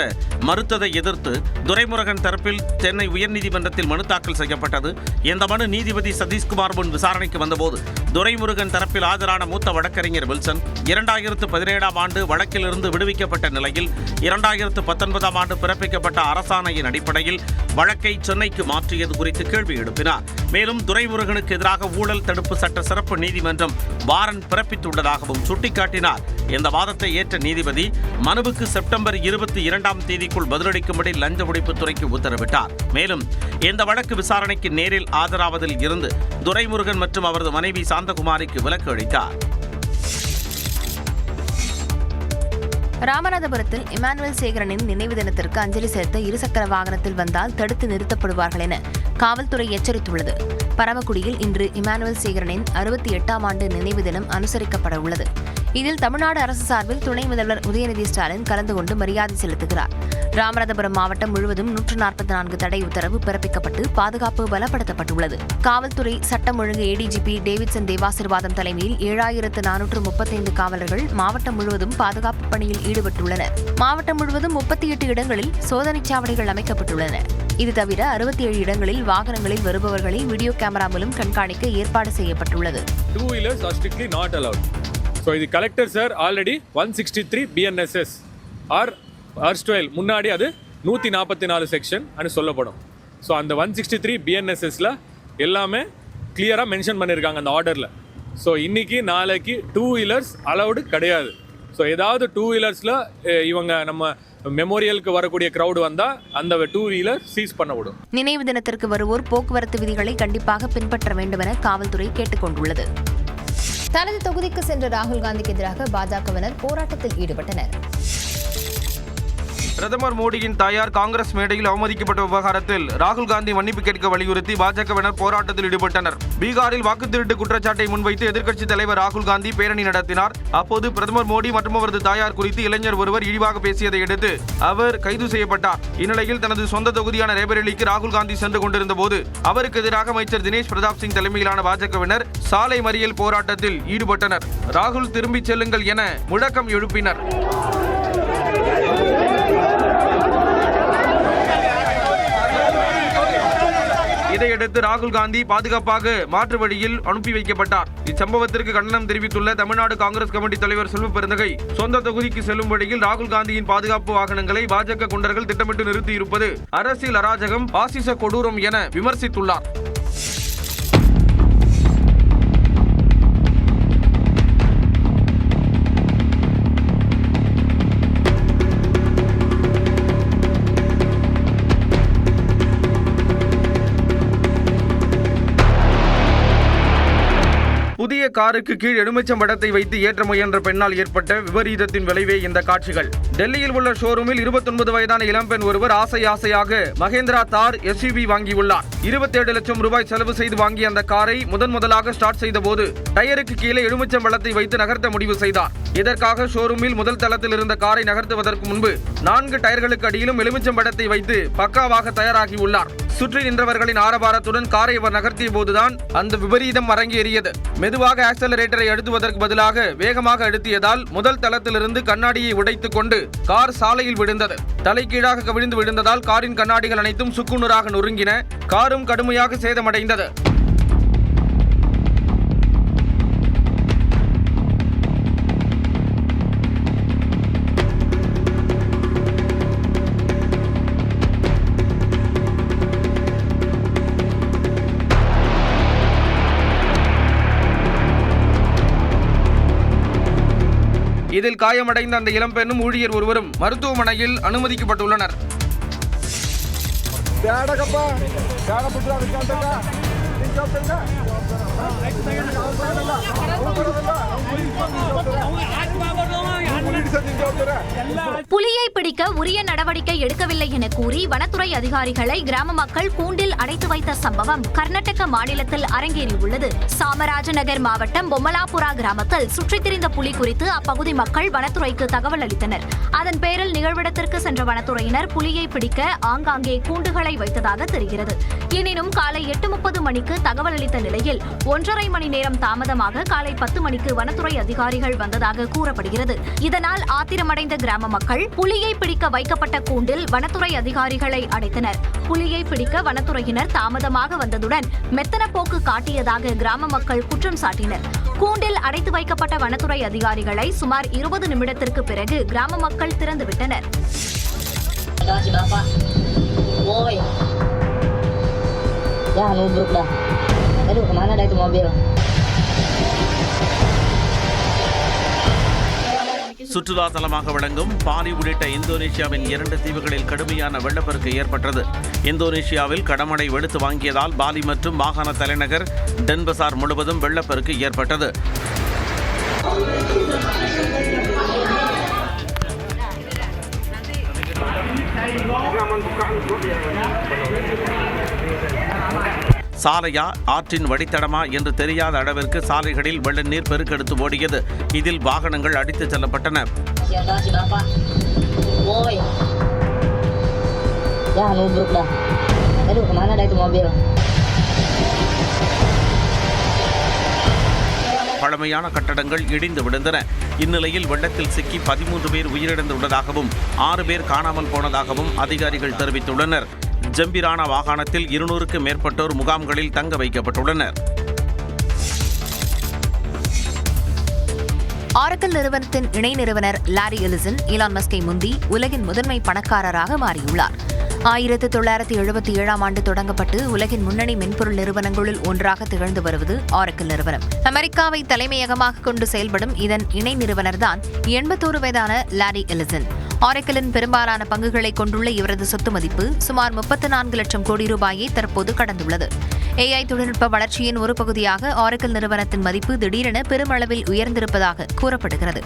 Speaker 4: மறுத்ததை எதிர்த்து துரைமுருகன் தரப்பில் சென்னை உயர்நீதிமன்றத்தில் மனு தாக்கல் செய்யப்பட்டது. இந்த மனு நீதிபதி சதீஷ்குமார் முன் விசாரணைக்கு வந்தபோது துரைமுருகன் தரப்பில் ஆஜரான மூத்த வழக்கறிஞர் வில்சன் 2017ஆம் ஆண்டு வழக்கிலிருந்து விடுவிக்கப்பட்ட நிலையில் 2019ஆம் ஆண்டு பிறப்பிக்கப்பட்ட அரசாணையின் அடிப்படையில் வழக்கை சென்னைக்கு மாற்றியது குறித்து கேள்வி எழுப்பினார். மேலும் துரைமுருகனுக்கு எதிராக ஊழல் தடுப்பு சட்ட சிறப்பு நீதிமன்றம் வாரண்ட் பிறப்பித்துள்ளதாகவும் சுட்டிக்காட்டினார். இந்த வாதத்தை ஏற்ற நீதிபதி மனுவுக்கு செப்டம்பர் 22ஆம் தேதிக்குள் பதிலளிக்கும்படி லஞ்ச ஒழிப்புத்துறைக்கு உத்தரவிட்டார். மேலும் இந்த வழக்கு விசாரணைக்கு நேரில் ஆஜராவதில் இருந்து துரைமுருகன் மற்றும் அவரது மனைவி சாந்தகுமாரிக்கு விலக்கு அளித்தார்.
Speaker 1: ராமநாதபுரத்தில் இமானுவேல் சேகரனின் நினைவு தினத்திற்கு அஞ்சலி செலுத்த 2 சக்கர வாகனத்தில் வந்தால் தடுத்து நிறுத்தப்படுவார்கள் என காவல்துறை எச்சரித்துள்ளது. பரமக்குடியில் இன்று இமானுவேல் சேகரனின் 68ஆம் ஆண்டு நினைவு தினம் அனுசரிக்கப்பட உள்ளது. இதில் தமிழ்நாடு அரசு சார்பில் துணை முதல்வர் உதயநிதி ஸ்டாலின் கலந்து கொண்டு மரியாதை செலுத்துகிறார். ராமநாதபுரம் மாவட்டம் முழுவதும் 144 தடை உத்தரவு பிறப்பிக்கப்பட்டு பாதுகாப்பு பலப்படுத்தப்பட்டுள்ளது. காவல்துறை சட்டம் ஒழுங்கு ஏடிஜிபி டேவிட்சன் தேவாசீர்வாதம் தலைமையில் 7435 காவலர்கள் மாவட்டம் முழுவதும் பாதுகாப்பு பணியில் ஈடுபட்டுள்ளனர். மாவட்டம் முழுவதும் 38 இடங்களில் சோதனைச் சாவடிகள் அமைக்கப்பட்டுள்ளன. இது தவிர 67 இடங்களில் வாகனங்களில் வருபவர்களை வீடியோ கேமரா மூலம் கண்காணிக்க ஏற்பாடு செய்யப்பட்டுள்ளது.
Speaker 11: 2 wheelers are strictly not allowed. So இது கலெக்டர் சார் ஆல்ரெடி 163 BNSS ஆர் அர்ஸ்ட்வைல் முன்னாடி அது 144 செக்ஷன் అని சொல்லப்படும். ஸோ அந்த 163 BNSSல எல்லாமே கிளியராக மென்ஷன் பண்ணியிருக்காங்க அந்த ஆர்டரில். ஸோ இன்னைக்கு நாளைக்கு 2 wheelers அலவுடு கிடையாது. ஸோ ஏதாவது 2 wheelersல இவங்க நம்ம மெமோரியலுக்கு வரக்கூடிய கிரௌடு வந்தால் அந்த 2 wheeler சீஸ் பண்ணப்படும்.
Speaker 1: நினைவு தினத்திற்கு வருவோர் போக்குவரத்து விதிகளை கண்டிப்பாக பின்பற்ற வேண்டும் என காவல்துறை கேட்டுக் கொண்டுள்ளது. தனது தொகுதிக்கு சென்ற ராகுல் காந்திக்கு எதிராக பாஜகவினர் போராட்டத்தில் ஈடுபட்டனர்.
Speaker 3: பிரதமர் மோடியின் தாயார் காங்கிரஸ் மேடையில் அவமதிக்கப்பட்ட விவகாரத்தில் ராகுல் காந்தி மன்னிப்பு கேட்க வலியுறுத்தி பாஜகவினர் போராட்டத்தில் ஈடுபட்டனர். பீகாரில் வாக்குத்திருட்டு குற்றச்சாட்டை முன்வைத்து எதிர்க்கட்சித் தலைவர் ராகுல் காந்தி பேரணி நடத்தினார். அப்போது பிரதமர் மோடி மற்றும் அவரது தாயார் குறித்து இளைஞர் ஒருவர் இழிவாக பேசியதை அடுத்து அவர் கைது செய்யப்பட்டார். இந்நிலையில் தனது சொந்த தொகுதியான ரேபரேலிக்கு ராகுல் காந்தி சென்று கொண்டிருந்த போது அவருக்கு எதிராக அமைச்சர் தினேஷ் பிரதாப் சிங் தலைமையிலான பாஜகவினர் சாலை மறியல் போராட்டத்தில் ஈடுபட்டனர். ராகுல் திரும்பிச் செல்லுங்கள் என முழக்கம் எழுப்பினர். இதையடுத்து ராகுல் காந்தி பாதுகாப்பாக மாற்று வழியில் அனுப்பி வைக்கப்பட்டார். இச்சம்பவத்திற்கு கண்டனம் தெரிவித்துள்ள தமிழ்நாடு காங்கிரஸ் கமிட்டி தலைவர் செல்வ பெருந்தகை சொந்த தொகுதிக்கு செல்லும் வழியில் ராகுல் காந்தியின் பாதுகாப்பு வாகனங்களை பாஜக குண்டர்கள் திட்டமிட்டு நிறுத்தியிருப்பது அரசியல் அராஜகம், பாசிச கொடூரம் என விமர்சித்துள்ளார். புதிய காருக்கு கீழ் எலுமிச்சம் பழத்தை வைத்து ஏற்ற முயன்ற பெண்ணால் ஏற்பட்ட விபரீதத்தின் விளைவே இந்த காட்சிகள். டெல்லியில் உள்ள ஷோரூமில் 29 வயதான இளம்பெண் ஒருவர் ஆசையாக மகேந்திரா தார் SUV வாங்கியுள்ளார். 27 லட்சம் ரூபாய் செலவு செய்து வாங்கிய அந்த காரை முதலாக ஸ்டார்ட் செய்த போது டயருக்கு கீழே எலுமிச்சம் பழத்தை வைத்து நகர்த்த முடிவு செய்தார். இதற்காக ஷோரூமில் முதல் தளத்தில் இருந்த காரை நகர்த்துவதற்கு முன்பு 4 டயர்களுக்கு அடியிலும் எலுமிச்சம் பழத்தை வைத்து பக்காவாக தயாராகியுள்ளார். சுற்றி நின்றவர்களின் ஆரவாரத்துடன் காரை அவர் நகர்த்திய போதுதான் அந்த விபரீதம் அரங்கேறியது. மெதுவாக ஆக்சலரேட்டரை அழுத்துவதற்கு பதிலாக வேகமாக அழுத்தியதால் முதல் தளத்திலிருந்து கண்ணாடியை உடைத்துக் கொண்டு கார் சாலையில் விழுந்தது. தலைகீழாக கவிழ்ந்து விழுந்ததால் காரின் கண்ணாடிகள் அனைத்தும் சுக்குநூறாக நொறுங்கின. காரும் கடுமையாக சேதமடைந்தது. இதில் காயமடைந்த அந்த இளம்பெண்ணும் ஊழியர் ஒருவரும் மருத்துவமனையில் அனுமதிக்கப்பட்டுள்ளனர்.
Speaker 12: புலியை பிடிக்க உரிய நடவடிக்கை எடுக்கவில்லை என கூறி வனத்துறை அதிகாரிகளை கிராம மக்கள் கூண்டில் அடைத்து வைத்த சம்பவம் கர்நாடக மாநிலத்தில் அரங்கேறியுள்ளது. சாமராஜநகர் மாவட்டம் பொம்மலாபுரா கிராமத்தில் சுற்றித் திரிந்த புலி குறித்து அப்பகுதி மக்கள் வனத்துறைக்கு தகவல் அளித்தனர். அதன் பேரில் நிகழ்விடத்திற்கு சென்ற வனத்துறையினர் புலியை பிடிக்க ஆங்காங்கே கூண்டுகளை வைத்ததாக தெரிகிறது. எனினும் காலை 8:30 மணிக்கு தகவல் அளித்த நிலையில் 1.5 மணி நேரம் தாமதமாக காலை 10 மணிக்கு வனத்துறை அதிகாரிகள் வந்ததாக கூறப்படுகிறது. இதனால் ஆத்திரமடைந்த கிராம மக்கள் புலியை பிடிக்க வைக்கப்பட்ட கூண்டில் வனத்துறை அதிகாரிகளை அடைத்தனர். புலியை பிடிக்க வனத்துறையினர் தாமதமாக வந்ததுடன் மெத்தன போக்கு காட்டியதாக கிராம மக்கள் குற்றம் சாட்டினர். கூண்டில் அடைத்து வைக்கப்பட்ட வனத்துறை அதிகாரிகளை சுமார் 20 நிமிடத்திற்கு பிறகு கிராம மக்கள் திறந்துவிட்டனர்.
Speaker 4: சுற்றுலா தலமாக விளங்கும் பாலி உள்ளிட்ட இந்தோனேஷியாவின் 2 தீவுகளில் கடுமையான வெள்ளப்பெருக்கு ஏற்பட்டது. இந்தோனேஷியாவில் கடமடை வெளுத்து வாங்கியதால் பாலி மற்றும் மாகாண தலைநகர் டென்பசார் முழுவதும் வெள்ளப்பெருக்கு ஏற்பட்டது. சாலையா ஆற்றின் வடித்தடமா என்று தெரியாத அளவிற்கு சாலைகளில் வெள்ள நீர் பெருக்கெடுத்து ஓடியது. இதில் வாகனங்கள் அடித்துச் செல்லப்பட்டன.
Speaker 13: Ya nubruk dah. Aduh, kemana dah itu mobil?
Speaker 4: பழமையான கட்டடங்கள் இடிந்து விழுந்தன. இந்நிலையில் வெள்ளத்தில் சிக்கி 13 பேர் உயிரிழந்துள்ளதாகவும் 6 பேர் காணாமல் போனதாகவும் அதிகாரிகள் தெரிவித்துள்ளனர். ஜம்பிரானா மாகாணத்தில் 200க்கும் மேற்பட்டோர் முகாம்களில் தங்க வைக்கப்பட்டுள்ளனர்.
Speaker 1: ஆரக்கிள் நிறுவனத்தின் இணை நிறுவனர் லாரி எலிசன் ஈலான் மஸ்கை முந்தி உலகின் முதன்மை பணக்காரராக மாறியுள்ளார். 1977ஆம் ஆண்டு தொடங்கப்பட்டு உலகின் முன்னணி மென்பொருள் நிறுவனங்களுள் ஒன்றாக திகழ்ந்து வருவது ஆரக்கிள் நிறுவனம். அமெரிக்காவை தலைமையகமாக கொண்டு செயல்படும் இதன் இணை நிறுவனர்தான் 81 வயதான லாரி எலிசன். ஆரக்கிளின் பெரும்பாலான பங்குகளை கொண்டுள்ள இவரது சொத்து மதிப்பு சுமார் 34 லட்சம் கோடி ரூபாயை தற்போது கடந்துள்ளது. AI தொழில்நுட்ப வளர்ச்சியின் ஒரு பகுதியாக ஆரக்கிள் நிறுவனத்தின் மதிப்பு திடீரென பெருமளவில் உயர்ந்திருப்பதாக கூறப்படுகிறது.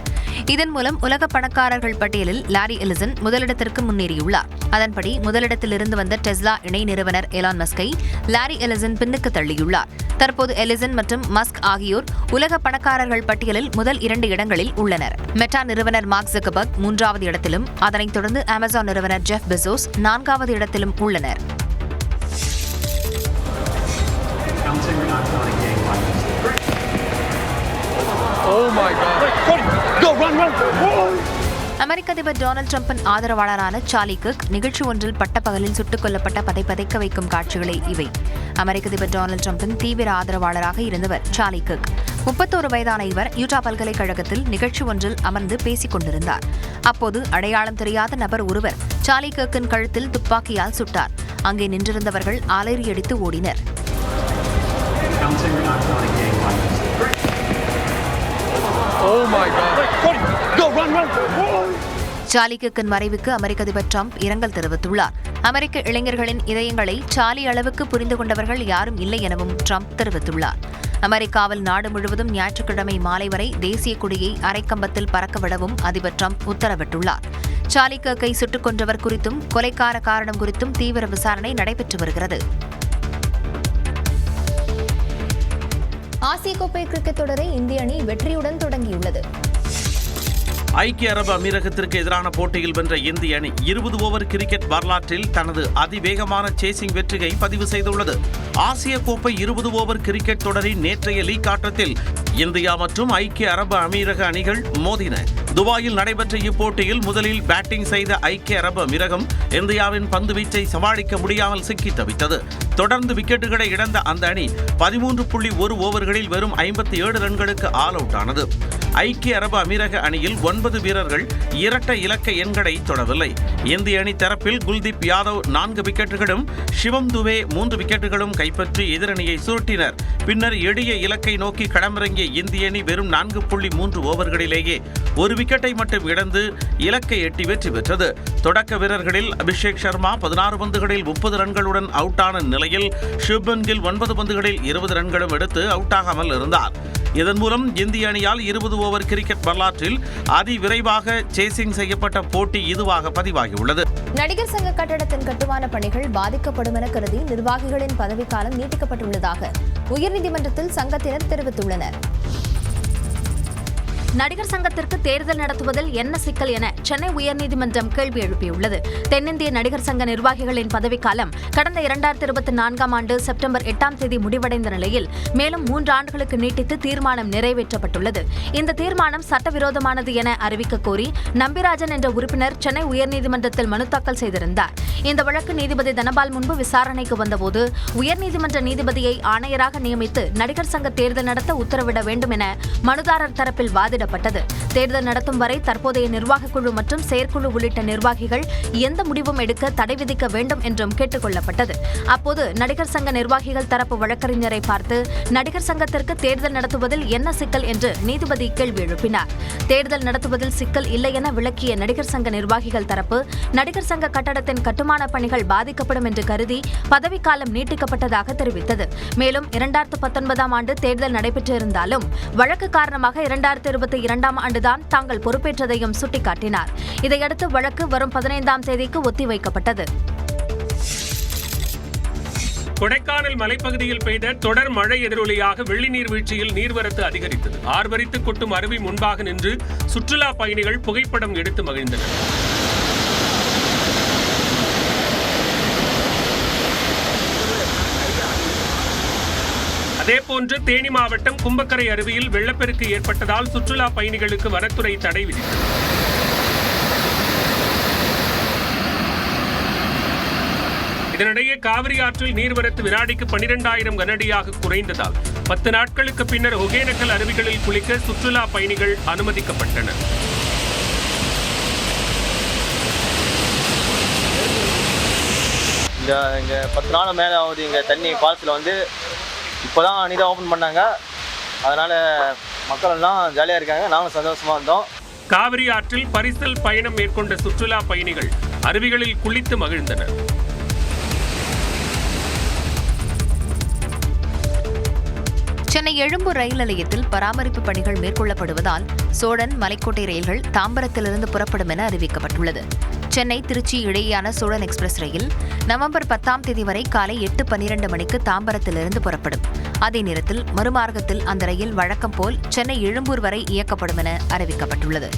Speaker 1: இதன் மூலம் உலக பணக்காரர்கள் பட்டியலில் லாரி எலிசன் முதலிடத்திற்கு முன்னேறியுள்ளார். அதன்படி முதலிடத்தில் இருந்து வந்த டெஸ்லா இணை நிறுவனர் எலான் மஸ்கை லாரி எலிசன் பின்னுக்கு தள்ளியுள்ளார். தற்போது எலிசன் மற்றும் மஸ்க் ஆகியோர் உலக பணக்காரர்கள் பட்டியலில் முதல் 2 இடங்களில் உள்ளனர். மெட்டா நிறுவனர் மார்க் ஜக்கர்பர்க் 3வது இடத்திலும், அதனைத் தொடர்ந்து அமேசான் நிறுவனர் ஜெஃப் பெசோஸ் 4வது இடத்திலும் உள்ளனர். அமெரிக்க அதிபர் டொனால்டு டிரம்பின் ஆதரவாளரான சார்லி கிர்க் நிகழ்ச்சி ஒன்றில் பட்டப்பகலில் சுட்டுக் கொல்லப்பட்ட பதைக்க வைக்கும் காட்சிகளே இவை. அமெரிக்க அதிபர் டொனால்டு டிரம்பின் தீவிர ஆதரவாளராக இருந்தவர் சார்லி கிர்க். 31 வயதான இவர் யூட்டா பல்கலைக்கழகத்தில் நிகழ்ச்சி ஒன்றில் அமர்ந்து பேசிக் கொண்டிருந்தார். அப்போது அடையாளம் தெரியாத நபர் ஒருவர் சார்லி கிர்க்கின் கழுத்தில் துப்பாக்கியால் சுட்டார். அங்கே நின்றிருந்தவர்கள் அலறியடித்து ஓடினர். சார்லி கிர்க்கின் மறைவுக்கு அமெரிக்க அதிபர் டிரம்ப் இரங்கல் தெரிவித்துள்ளார். அமெரிக்க இளைஞர்களின் இதயங்களை சார்லி அளவுக்கு புரிந்து கொண்டவர்கள் யாரும் இல்லை எனவும் டிரம்ப் தெரிவித்துள்ளார். அமெரிக்காவில் நாடு முழுவதும் ஞாயிற்றுக்கிழமை மாலை வரை தேசிய கொடியை அரைக்கம்பத்தில் பறக்கவிடவும் அதிபர் டிரம்ப் உத்தரவிட்டுள்ளார். சார்லி கிர்க்கை சுட்டுக் கொன்றவர் குறித்தும் கொலைக்கார காரணம் குறித்தும் தீவிர விசாரணை நடைபெற்று வருகிறது. ஆசிய கோப்பை கிரிக்கெட் தொடரை இந்திய அணி வெற்றியுடன் தொடங்கியுள்ளது.
Speaker 4: ஐக்கிய அரபு அமீரகத்திற்கு எதிரான போட்டியில் வென்ற இந்திய அணி 20 ஓவர் கிரிக்கெட் வரலாற்றில் தனது அதிவேகமான சேசிங் வெற்றியை பதிவு செய்துள்ளது. ஆசிய கோப்பை 20 ஓவர் கிரிக்கெட் தொடரின் நேற்றைய லீக் ஆட்டத்தில் இந்தியா மற்றும் ஐக்கிய அரபு அமீரக அணிகள் மோதின. துபாயில் நடைபெற்ற இப்போட்டியில் முதலில் பேட்டிங் செய்த ஐக்கிய அரபு அமீரகம் இந்தியாவின் பந்துவீச்சை சமாளிக்க முடியாமல் சிக்கி தவித்தது. தொடர்ந்து விக்கெட்டுகளை இழந்த அந்த அணி 13.1 ஓவர்களில் வெறும் 57 ரன்களுக்கு ஆல் அவுட் ஆனது. ஐக்கிய அரபு அமீரக அணியில் 9 வீரர்கள் இரட்டை இலக்க எண்களை தொடவில்லை. இந்திய அணி தரப்பில் குல்தீப் யாதவ் 4 விக்கெட்டுகளும் சிவம் துபே 3 விக்கெட்டுகளும் கைப்பற்றி எதிரணியை சுருட்டினர். பின்னர் எளிய இலக்கை நோக்கி களமிறங்கிய இந்திய அணி வெறும் 4.3 ஓவர்களிலேயே 1 விக்கெட்டை மட்டும் இழந்து இலக்கை எட்டி வெற்றி பெற்றது. தொடக்க வீரர்களில் அபிஷேக் சர்மா 16 பந்துகளில் 30 ரன்களுடன் அவுட் ஆன நிலையில் ஷுப்மன் கில் 9 பந்துகளில் 20 ரன்களும் எடுத்து அவுட் ஆகாமல் இருந்தார். இதன் மூலம் இந்திய அணியால் 20 ஓவர் கிரிக்கெட் வரலாற்றில் அதிவிரைவாக சேசிங் செய்யப்பட்ட போட்டி இதுவாக பதிவாகியுள்ளது.
Speaker 1: நடிகர் சங்க கட்டடத்தின் கட்டுமான பணிகள் பாதிக்கப்படும் என கருதி நிர்வாகிகளின் பதவிக்காலம் நீட்டிக்கப்பட்டுள்ளதாக உயர்நீதிமன்றத்தில் சங்கத்தினர் தெரிவித்துள்ளனர்.
Speaker 12: நடிகர் சங்கத்திற்கு தேர்தல் நடத்துவதில் என்ன சிக்கல் என சென்னை உயர்நீதிமன்றம் கேள்வி எழுப்பியுள்ளது. தென்னிந்திய நடிகர் சங்க நிர்வாகிகளின் பதவிக்காலம் கடந்த 2024ஆம் ஆண்டு செப்டம்பர் 8ஆம் தேதி முடிவடைந்த நிலையில் மேலும் 3 ஆண்டுகளுக்கு நீட்டித்து தீர்மானம் நிறைவேற்றப்பட்டுள்ளது. இந்த தீர்மானம் சட்டவிரோதமானது என அறிவிக்க கோரி நம்பிராஜன் என்ற உறுப்பினர் சென்னை உயர்நீதிமன்றத்தில் மனு தாக்கல் செய்திருந்தார். இந்த வழக்கு நீதிபதி தனபால் முன்பு விசாரணைக்கு வந்தபோது உயர்நீதிமன்ற நீதிபதியை ஆணையராக நியமித்து நடிகர் சங்க தேர்தல் நடத்த உத்தரவிட வேண்டும் என மனுதாரர் தரப்பில் வாதிடப்பட்டது. தேர்தல் நடத்தும் வரை தற்போதைய நிர்வாகக் குழு மற்றும் செயற்குழு உள்ளிட்ட நிர்வாகிகள் எந்த முடிவும் எடுக்க தடை விதிக்க வேண்டும் என்றும் கேட்டுக் கொள்ளப்பட்டது. அப்போது நடிகர் சங்க நிர்வாகிகள் தரப்பு வழக்கறிஞரை பார்த்து நடிகர் சங்கத்திற்கு தேர்தல் நடத்துவதில் என்ன சிக்கல் என்று நீதிபதி கேள்வி எழுப்பினார். தேர்தல் நடத்துவதில் சிக்கல் இல்லை என விளக்கிய நடிகர் சங்க நிர்வாகிகள் தரப்பு நடிகர் சங்க கட்டடத்தின் கட்டுமான பணிகள் பாதிக்கப்படும் என்று கருதி பதவிக்காலம் நீட்டிக்கப்பட்டதாக தெரிவித்தது. மேலும் 2019ஆம் ஆண்டு தேர்தல் நடைபெற்றிருந்தாலும் வழக்கு காரணமாக 2022ஆம் ஆண்டுதான் தாங்கள் பொறுப்பேற்றதையும் சுட்டிக்காட்டினார். இதையடுத்து வழக்கு வரும் 15ஆம் தேதிக்கு ஒத்திவைக்கப்பட்டது.
Speaker 2: கொடைக்கானல் மலைப்பகுதியில் பெய்த தொடர் மழை எதிரொலியாக வெள்ளி நீர்வீழ்ச்சியில் நீர்வரத்து அதிகரித்தது. ஆர்வரித்து கொட்டும் அருவி முன்பாக நின்று சுற்றுலா பயணிகள் புகைப்படம் எடுத்து மகிழ்ந்தனர். அதேபோன்று தேனி மாவட்டம் கும்பக்கரை அருவியில் வெள்ளப்பெருக்கு ஏற்பட்டதால் சுற்றுலா பயணிகளுக்கு வனத்துறை தடை விதித்தது. இதனிடையே காவிரி ஆற்றில் நீர்வரத்து வினாடிக்கு 12,000 கனஅடியாக குறைந்ததால் 10 நாட்களுக்கு பின்னர் ஒகேனக்கல் அருவிகளில் குளிக்க சுற்றுலா பயணிகள் அனுமதிக்கப்பட்டனர்.
Speaker 14: இங்கே 10 நாள் மேலே ஆகுது. இங்கே தண்ணி ஃபால்ஸில் வந்து இப்போ தான் அன்றைக்கி ஓப்பன் பண்ணாங்க. அதனால் மக்கள் எல்லாம் ஜாலியாக இருக்காங்க. நாங்களும் சந்தோஷமாக இருந்தோம்.
Speaker 2: காவிரி ஆற்றில் பரிசல் பயணம் மேற்கொண்ட சுற்றுலா பயணிகள் அருவிகளில் குளித்து மகிழ்ந்தனர்.
Speaker 1: சென்னை எழும்பூர் ரயில் நிலையத்தில் பராமரிப்பு பணிகள் மேற்கொள்ளப்படுவதால் சோழன் மலைக்கோட்டை ரயில்கள் தாம்பரத்திலிருந்து புறப்படும் என அறிவிக்கப்பட்டுள்ளது. சென்னை திருச்சி இடையேயான சோழன் எக்ஸ்பிரஸ் ரயில் நவம்பர் 10ஆம் தேதி வரை காலை 8:12 மணிக்கு தாம்பரத்திலிருந்து புறப்படும். அதே நேரத்தில் மறுமார்க்கத்தில் அந்த ரயில் வழக்கம் போல் சென்னை எழும்பூர் வரை இயக்கப்படும் என அறிவிக்கப்பட்டுள்ளது.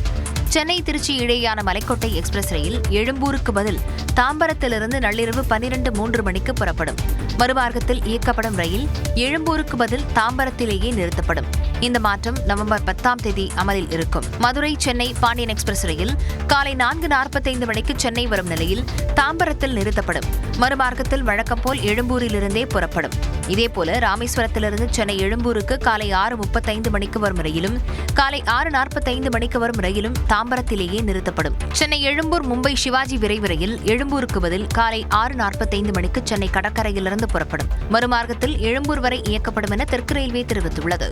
Speaker 1: சென்னை திருச்சி இடையேயான மலைக்கோட்டை எக்ஸ்பிரஸ் ரயில் எழும்பூருக்கு பதில் தாம்பரத்திலிருந்து நள்ளிரவு 12:03 மணிக்கு புறப்படும். மறுமார்க்கத்தில் இயக்கப்படும் ரயில் எழும்பூருக்கு பதில் தாம்பரத்திலேயே நிறுத்தப்படும். இந்த மாற்றம் நவம்பர் 10ஆம் தேதி அமலில் இருக்கும். மதுரை சென்னை பாண்டியன் எக்ஸ்பிரஸ் ரயில் காலை 4:45 மணிக்கு சென்னை வரும் நிலையில் தாம்பரத்தில் நிறுத்தப்படும். மறுமார்க்கத்தில் வழக்கம் போல் எழும்பூரிலிருந்தே புறப்படும். இதேபோல ராமேஸ்வரத்திலிருந்து சென்னை எழும்பூருக்கு காலை 6:35 மணிக்கு வரும் ரயிலும் காலை 6:45 மணிக்கு வரும் ரயிலும் தாம்பரத்திலேயே நிறுத்தப்படும். சென்னை எழும்பூர் மும்பை சிவாஜி விரைவு ரயில் எழும்பூருக்கு பதில் காலை 6:45 மணிக்கு சென்னை கடற்கரையிலிருந்து புறப்படும். மறுமார்க்கத்தில் எழும்பூர் வரை இயக்கப்படும் என தெற்கு ரயில்வே தெரிவித்துள்ளது.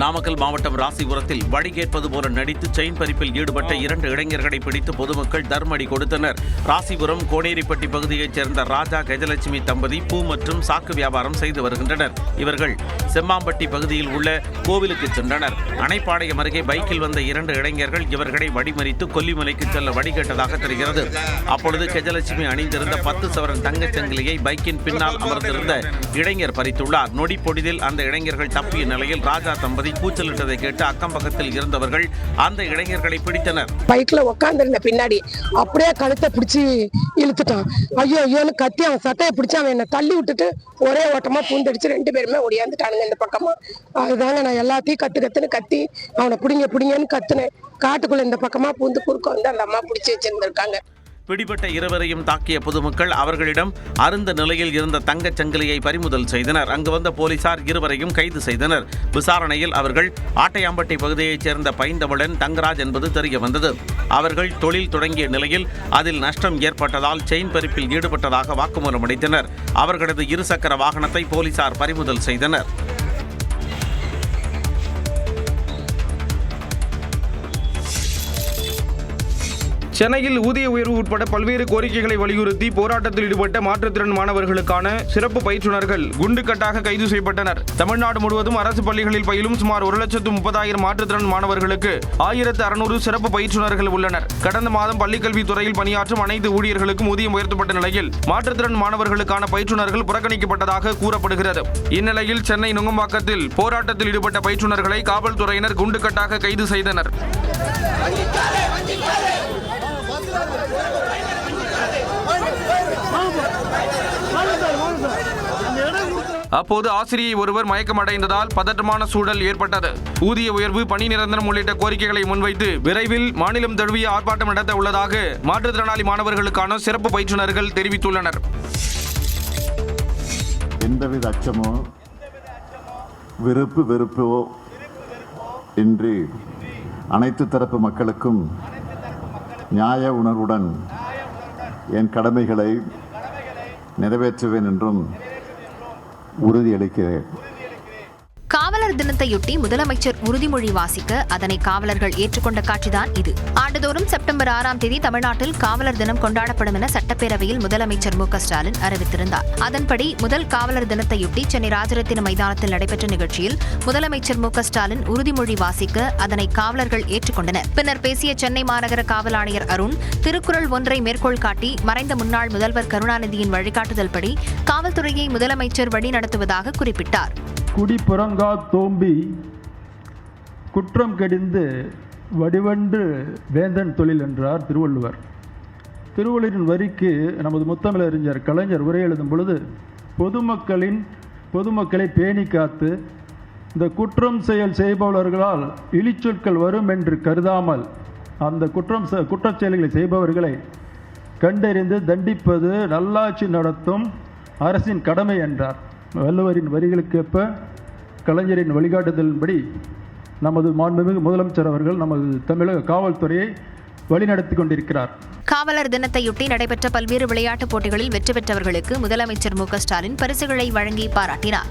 Speaker 4: நாமக்கல் மாவட்டம் ராசிபுரத்தில் வழி கேட்பது போல நடித்து செயின் பறிப்பில் ஈடுபட்ட 2 இளைஞர்களை பிடித்து பொதுமக்கள் தர்மடி கொடுத்தனர். ராசிபுரம் கோனேரிப்பட்டி பகுதியைச் சேர்ந்த ராஜா கஜலட்சுமி தம்பதி பூ மற்றும் சாக்கு வியாபாரம் செய்து வருகின்றனர். இவர்கள் செம்மாம்பட்டி பகுதியில் உள்ள கோவிலுக்கு சென்றனர். அணைப்பாளையம் அருகே பைக்கில் வந்த 2 இளைஞர்கள் இவர்களை வழிமறித்து கொல்லிமலைக்கு செல்ல வழிகேட்டதாக தெரிகிறது. அப்பொழுது கஜலட்சுமி அணிந்திருந்த 10 சவரன் தங்கச் சங்கிலியை பைக்கின் பின்னால் அமர்ந்திருந்த இளைஞர் பறித்துள்ளார். நொடி பொழுதில் அந்த இளைஞர்கள் தப்பிய நிலையில் ராஜா தம்பதி கூச்சலிட்டதை கேட்டு அக்கம் பக்கத்தில் இருந்தவர்கள் அந்த இளைஞர்களை பிடித்தனர்.
Speaker 15: பைக்ல உட்கார்ந்திருந்த பின்னாடி அப்படியே கழுத்தை பிடிச்சி இழுத்துட்டான். ஐயோ ஐயோன்னு கத்தி அவன் சட்டையை பிடிச்சி அவன் என்னை தள்ளி விட்டுட்டு ஒரே ஓட்டமா பூந்தடிச்சு 2 பேருமே ஓடியாந்துட்டானுங்க இந்த பக்கமா. அதுதாங்க நான் எல்லாத்தையும் கத்துன்னு கத்தி அவனை பிடிங்கன்னு கத்துனேன். காட்டுக்குள்ள இந்த பக்கமா பூந்து குறுக்க வந்து அந்த அம்மா பிடிச்சி வச்சிருந்திருக்காங்க.
Speaker 4: பிடிபட்ட இருவரையும் தாக்கிய பொதுமக்கள் அவர்களிடம் அருந்த நிலையில் இருந்த தங்கச் சங்கிலியை பறிமுதல் செய்தனர். அங்கு வந்த போலீசார் இருவரையும் கைது செய்தனர். விசாரணையில் அவர்கள் ஆட்டையாம்பட்டி பகுதியைச் சேர்ந்த பைந்தமிழன் தங்கராஜ் என்பது தெரிய வந்தது. அவர்கள் தொழில் தொடங்கிய நிலையில் அதில் நஷ்டம் ஏற்பட்டதால் செயின் பறிப்பில் ஈடுபட்டதாக வாக்குமூலம் அளித்தனர். அவர்களது 2 சக்கர வாகனத்தை போலீசார் பறிமுதல் செய்தனர்.
Speaker 3: சென்னையில் ஊதிய உயர்வு உட்பட பல்வேறு கோரிக்கைகளை வலியுறுத்தி போராட்டத்தில் ஈடுபட்ட மாற்றுத்திறன் மாணவர்களுக்கான சிறப்பு பயிற்றுநர்கள் குண்டுக்கட்டாக கைது செய்யப்பட்டனர். தமிழ்நாடு முழுவதும் அரசு பள்ளிகளில் பயிலும் சுமார் 1,30,000 மாற்றுத்திறன் மாணவர்களுக்கு 1,600 சிறப்பு பயிற்றுநர்கள் உள்ளனர். கடந்த மாதம் பள்ளிக்கல்வித்துறையில் பணியாற்றும் அனைத்து ஊழியர்களுக்கும் ஊதியம் உயர்த்தப்பட்ட நிலையில் மாற்றுத்திறன் மாணவர்களுக்கான பயிற்றுநர்கள் புறக்கணிக்கப்பட்டதாக கூறப்படுகிறது. இந்நிலையில் சென்னை நுங்கம்பாக்கத்தில் போராட்டத்தில் ஈடுபட்ட பயிற்றுநர்களை காவல்துறையினர் குண்டுக்கட்டாக கைது செய்தனர். அப்போது ஆசிரியை ஒருவர் மயக்கமடைந்ததால் பதற்றமான சூழல் ஏற்பட்டது. ஊதிய உயர்வு, பணி நிரந்தரம் உள்ளிட்ட கோரிக்கைகளை முன்வைத்து விரைவில் மாநிலம் தழுவிய ஆர்ப்பாட்டம் நடத்த உள்ளதாக மாற்றுத்திறனாளி மாணவர்களுக்கான சிறப்பு பயிற்றுநர்கள் தெரிவித்துள்ளனர்.
Speaker 16: எந்தவித அச்சமோ வெறுப்போ இன்றி அனைத்து தரப்பு மக்களுக்கும் நியாய உணர்வுடன் என் கடமைகளை நிறைவேற்றுவேன் என்றும் உறுதியளிக்கிறேன்.
Speaker 1: காவலர் தினத்தையொட்டி முதலமைச்சர் உறுதிமொழி வாசிக்க அதனை காவலர்கள் ஏற்றுக்கொண்ட காட்சிதான் இது. ஆண்டுதோறும் செப்டம்பர் 6ஆம் தேதி தமிழ்நாட்டில் காவலர் தினம் கொண்டாடப்படும் என சட்டப்பேரவையில் முதலமைச்சர் மு.க.ஸ்டாலின் அறிவித்திருந்தார். அதன்படி முதல் காவலர் தினத்தையொட்டி சென்னை ராஜரத்தின மைதானத்தில் நடைபெற்ற நிகழ்ச்சியில் முதலமைச்சர் மு.க.ஸ்டாலின் உறுதிமொழி வாசிக்க அதனை காவலர்கள் ஏற்றுக்கொண்டனர். பின்னர் பேசிய சென்னை மாநகர காவல் ஆணையர் அருண் திருக்குறள் ஒன்றை மேற்கோள் காட்டி மறைந்த முன்னாள் முதல்வர் கருணாநிதியின் வழிகாட்டுதல்படி காவல்துறையை முதலமைச்சர் வழிநடத்துவதாக குறிப்பிட்டார்.
Speaker 17: குடிப்புறங்கா தோம்பி குற்றம் கடிந்து வடிவன்று வேந்தன் தொழில் என்றார் திருவள்ளுவர். திருவள்ளுவரின் வரிக்கு நமது முத்தமிழறிஞர் கலைஞர் உரை எழுதும் பொழுது பொதுமக்களை பேணி காத்து இந்த குற்றம் செயல் செய்பவர்களால் இழிச்சொற்கள் வரும் என்று கருதாமல் அந்த குற்றச் செயல்களை செய்பவர்களை கண்டறிந்து தண்டிப்பது நல்லாட்சி நடத்தும் அரசின் கடமை என்றார். வள்ளுவரின் வரிகளுக்கேற்ப கலைஞரின் வழிகாட்டுதலின்படி நமது மாண்புமிகு முதலமைச்சர் அவர்கள் நமது தமிழக காவல்துறையை வழிநடத்தி கொண்டிருக்கிறார்.
Speaker 1: காவலர் தினத்தையொட்டி நடைபெற்ற பல்வேறு விளையாட்டுப் போட்டிகளில் வெற்றி பெற்றவர்களுக்கு முதலமைச்சர் மு.க.ஸ்டாலின் பரிசுகளை வழங்கி பாராட்டினார்.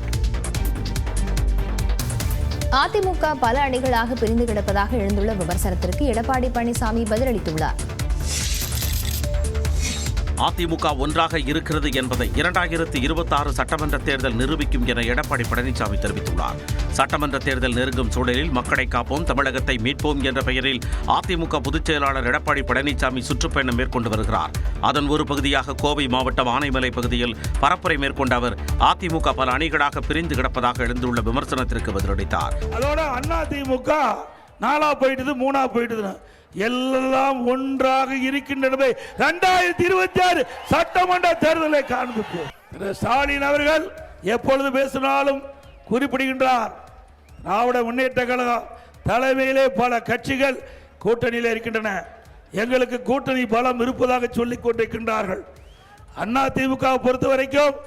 Speaker 1: அதிமுக பல அணிகளாக பிரிந்து கிடப்பதாக எழுந்துள்ள விமர்சனத்திற்கு எடப்பாடி பழனிசாமி பதிலளித்துள்ளார்.
Speaker 4: அதிமுக ஒன்றாக இருக்கிறது என்பதை 2026 சட்டமன்ற தேர்தல் நிரூபிக்கும் என எடப்பாடி பழனிசாமி தெரிவித்துள்ளார். சட்டமன்ற தேர்தல் நெருங்கும் சூழலில் மக்களை காப்போம், தமிழகத்தை மீட்போம் என்ற பெயரில் அதிமுக பொதுச் செயலாளர் எடப்பாடி பழனிசாமி சுற்றுப்பயணம் மேற்கொண்டு வருகிறார். அதன் ஒரு பகுதியாக கோவை மாவட்டம் ஆனைமலை பகுதியில் பரப்புரை மேற்கொண்ட அவர் அதிமுக பல அணிகளாக பிரிந்து கிடப்பதாக எழுந்துள்ள விமர்சனத்திற்கு பதிலளித்தார்.
Speaker 9: அதோட அதிமுக 4 போயிட்டது 3 போயிட்டது எல்லாம் ஒன்றாக இருக்கின்றன. 2026 சட்டமன்ற தேர்தலை காண்பிப்போம். ஸ்டாலின் அவர்கள் எப்பொழுது பேசினாலும் குறிப்பிடுகின்றார், திராவிட முன்னேற்ற கழகம் தலைமையிலே பல கட்சிகள் கூட்டணியில் இருக்கின்றன, எங்களுக்கு கூட்டணி பலம் இருப்பதாக சொல்லிக் கொண்டிருக்கின்றார்கள். அதிமுக பொறுத்த வரைக்கும்,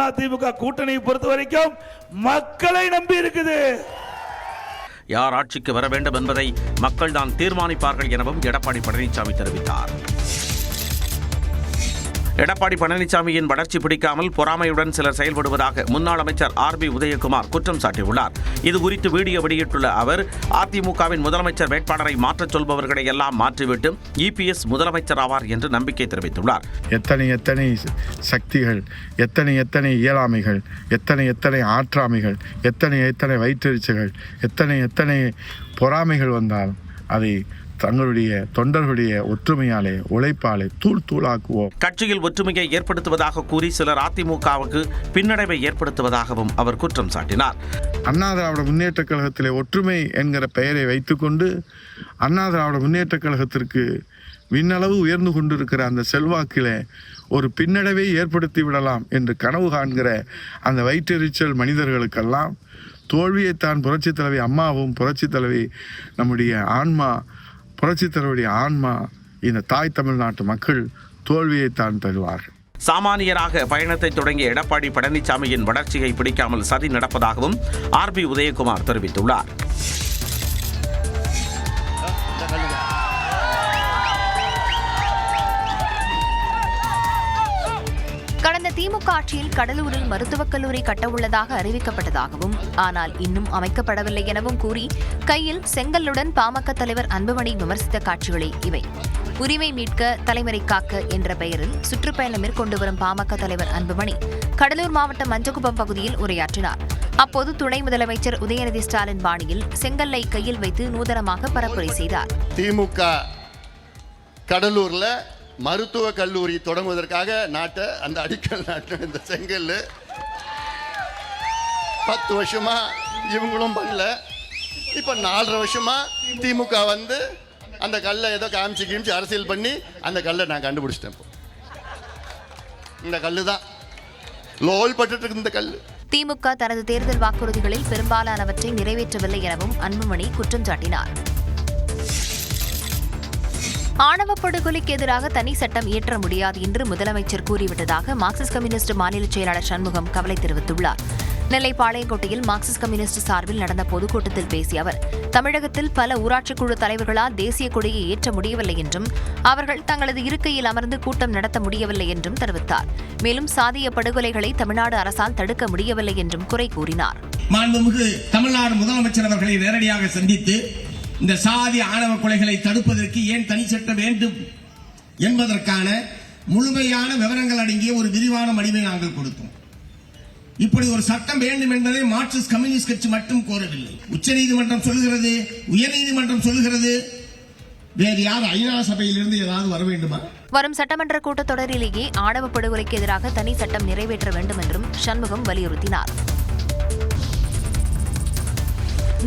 Speaker 9: அதிமுக கூட்டணியை பொறுத்த வரைக்கும் மக்களை நம்பி இருக்குது.
Speaker 4: யார் ஆட்சிக்கு வர வேண்டும் என்பதை மக்கள் தான் தீர்மானிப்பார்கள் எனவும் எடப்பாடி பழனிசாமி தெரிவித்தார். எடப்பாடி பழனிசாமியின் வளர்ச்சி பிடிக்காமல் பொறாமையுடன் சிலர் செயல்படுவதாக முன்னாள் அமைச்சர் ஆர்பி உதயகுமார் குற்றம் சாட்டியுள்ளார். இதுகுறித்து வீடியோ வெளியிட்டுள்ள அவர், அதிமுகவின் முதலமைச்சர் வேட்பாளரை மாற்றச் சொல்பவர்களை எல்லாம் மாற்றிவிட்டு இபிஎஸ் முதலமைச்சர் ஆவார் என்று நம்பிக்கை தெரிவித்துள்ளார்.
Speaker 18: எத்தனை சக்திகள், எத்தனை இயலாமைகள், எத்தனை ஆற்றாமைகள், எத்தனை வயிற்றெரிச்சல்கள், எத்தனை பொறாமைகள் வந்தால் அதை தங்களுடைய தொண்டர்களுடைய ஒற்றுமையாலே உழைப்பாலே தூளாக்குவோம்.
Speaker 4: கட்சியில் ஒற்றுமையை ஏற்படுத்துவதாக கூறி சிலர் அதிமுகவுக்கு பின்னடைவை ஏற்படுத்துவதாகவும் அவர் குற்றம் சாட்டினார்.
Speaker 18: அண்ணா திராவிட முன்னேற்ற கழகத்திலே ஒற்றுமை என்கிற பெயரை வைத்துக்கொண்டு அண்ணா திராவிட முன்னேற்ற கழகத்திற்கு விண்ணளவு உயர்ந்து கொண்டிருக்கிற அந்த செல்வாக்கிலே ஒரு பின்னடைவை ஏற்படுத்தி விடலாம் என்று கனவு காண்கிற அந்த வயிற்றெரிச்சல் மனிதர்களுக்கெல்லாம் தோல்வியைத்தான் புரட்சித் தலைவி அம்மாவும் புரட்சித் தலைவி நம்முடைய ஆன்மா புரட்சித் தலைவருடைய ஆன்மா இந்த தாய் தமிழ்நாட்டு மக்கள் தோல்வியைத்தான் தருவார்கள்.
Speaker 4: சாமானியராக பயணத்தை தொடங்கிய எடப்பாடி பழனிசாமியின் வளர்ச்சியை பிடிக்காமல் சதி நடப்பதாகவும் ஆர்பி உதயகுமார் தெரிவித்துள்ளார்.
Speaker 1: கடந்த திமுக ஆட்சியில் கடலூரில் மருத்துவக் கல்லூரி கட்டவுள்ளதாக அறிவிக்கப்பட்டதாகவும், ஆனால் இன்னும் அமைக்கப்படவில்லை எனவும் கூறி கையில் செங்கல்லுடன் பாமக தலைவர் அன்புமணி விமர்சித்த காட்சிகளே இவை. உரிமை மீட்க தலைமுறை காக்க என்ற பெயரில் சுற்றுப்பயணம் மேற்கொண்டு வரும் பாமக தலைவர் அன்புமணி கடலூர் மாவட்டம் மஞ்சக்குப்பம் பகுதியில் உரையாற்றினார். அப்போது துணை முதலமைச்சர் உதயநிதி ஸ்டாலின் பாணியில் செங்கல்லை கையில் வைத்து நூதனமாக பரப்புரை செய்தார்.
Speaker 19: திமுக கடலூர்ல மருத்துவ கல்லூரி தொடங்குவதற்காக அந்த அடிக்கல் நாட்ட இந்த செங்கல் 10 வருஷமா இவங்களும் பண்ணல. இப்ப 4.5 வருஷமா திமுக வந்து அந்த கல்லை ஏதோ காமிச்சு அரசியல் பண்ணி அந்த கல்லை நான் கண்டுபிடிச்சிட்டேன். இந்த கல்லு தான் லோல் பட்டு இருக்கு. இந்த கல்லு
Speaker 1: திமுக தனது தேர்தல் வாக்குறுதிகளில் பெரும்பாலானவற்றை நிறைவேற்றவில்லை எனவும் அன்புமணி குற்றம் சாட்டினார். ஆணவ படுகொலைக்கு எதிராக தனி சட்டம் இயற்ற முடியாது என்று முதலமைச்சர் கூறிவிட்டதாக மார்க்சிஸ்ட் கம்யூனிஸ்ட் மாநில செயலாளர் சண்முகம் கவலை தெரிவித்துள்ளார். நெல்லை பாளையங்கோட்டையில் மார்க்சிஸ்ட் கம்யூனிஸ்ட் சார்பில் நடந்த பொதுக்கூட்டத்தில் பேசிய அவர், தமிழகத்தில் பல ஊராட்சிக் குழு தலைவர்களால் தேசிய கொடியை ஏற்ற முடியவில்லை என்றும், அவர்கள் தங்களது இருக்கையில் அமர்ந்து கூட்டம் நடத்த முடியவில்லை என்றும் தெரிவித்தார். மேலும் சாதிய படுகொலைகளை தமிழ்நாடு அரசால் தடுக்க முடியவில்லை என்றும் குறை கூறினார்.
Speaker 20: மாண்புமிகு தமிழ்நாடு முதலமைச்சர் அவர்களை நேரடியாக சந்தித்து இந்த சாதி ஆணவ கொலைகளை தடுப்பதற்கு ஏன் தனி சட்டம் வேண்டும் என்பதற்கான முழுமையான விவரங்கள் அடங்கிய ஒரு விரிவான மனுவை நாங்கள் கொடுத்தோம். இப்படி ஒரு சட்டம் வேண்டும் என்பதை மார்க்சிஸ்ட் கம்யூனிஸ்ட் கட்சி மட்டும் கோரவில்லை. உச்சநீதிமன்றம் சொல்லுகிறது, உயர்நீதிமன்றம் சொல்லுகிறது. வேறு யார் ஐநா சபையிலிருந்து ஏதாவது வர வேண்டுமா?
Speaker 1: வரும் சட்டமன்ற கூட்டத்தொடரிலேயே ஆணவ படுகொலைக்கு எதிராக தனி சட்டம் நிறைவேற்ற வேண்டும் என்றும் சண்முகம் வலியுறுத்தினார்.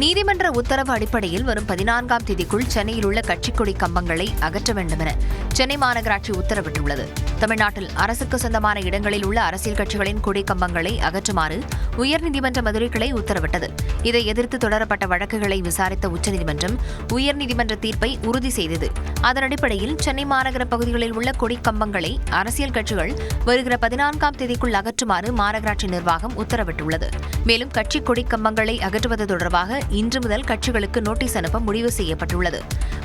Speaker 1: நீதிமன்ற உத்தரவு அடிப்படையில் வரும் 14ஆம் தேதிக்குள் சென்னையில் உள்ள கட்சிக் கொடி கம்பங்களை அகற்ற வேண்டும் என சென்னை மாநகராட்சி உத்தரவிட்டுள்ளது. தமிழ்நாட்டில் அரசுக்கு சொந்தமான இடங்களில் உள்ள அரசியல் கட்சிகளின் கொடி கம்பங்களை அகற்றுமாறு உயர்நீதிமன்ற மதுரை கிளை உத்தரவிட்டது. இதை எதிர்த்து தொடரப்பட்ட வழக்குகளை விசாரித்த உச்சநீதிமன்றம் உயர்நீதிமன்ற தீர்ப்பை உறுதி செய்தது. அதன் அடிப்படையில் சென்னை மாநகர பகுதிகளில் உள்ள கொடி கம்பங்களை அரசியல் கட்சிகள் வருகிற 14ஆம் தேதிக்குள் அகற்றுமாறு மாநகராட்சி நிர்வாகம் உத்தரவிட்டுள்ளது. மேலும் கட்சி கொடி கம்பங்களை அகற்றுவது தொடர்பாக இன்று முதல் கட்சிகளுக்கு நோட்டீஸ் அனுப்ப முடிவு செய்யப்பட்டுள்ளது.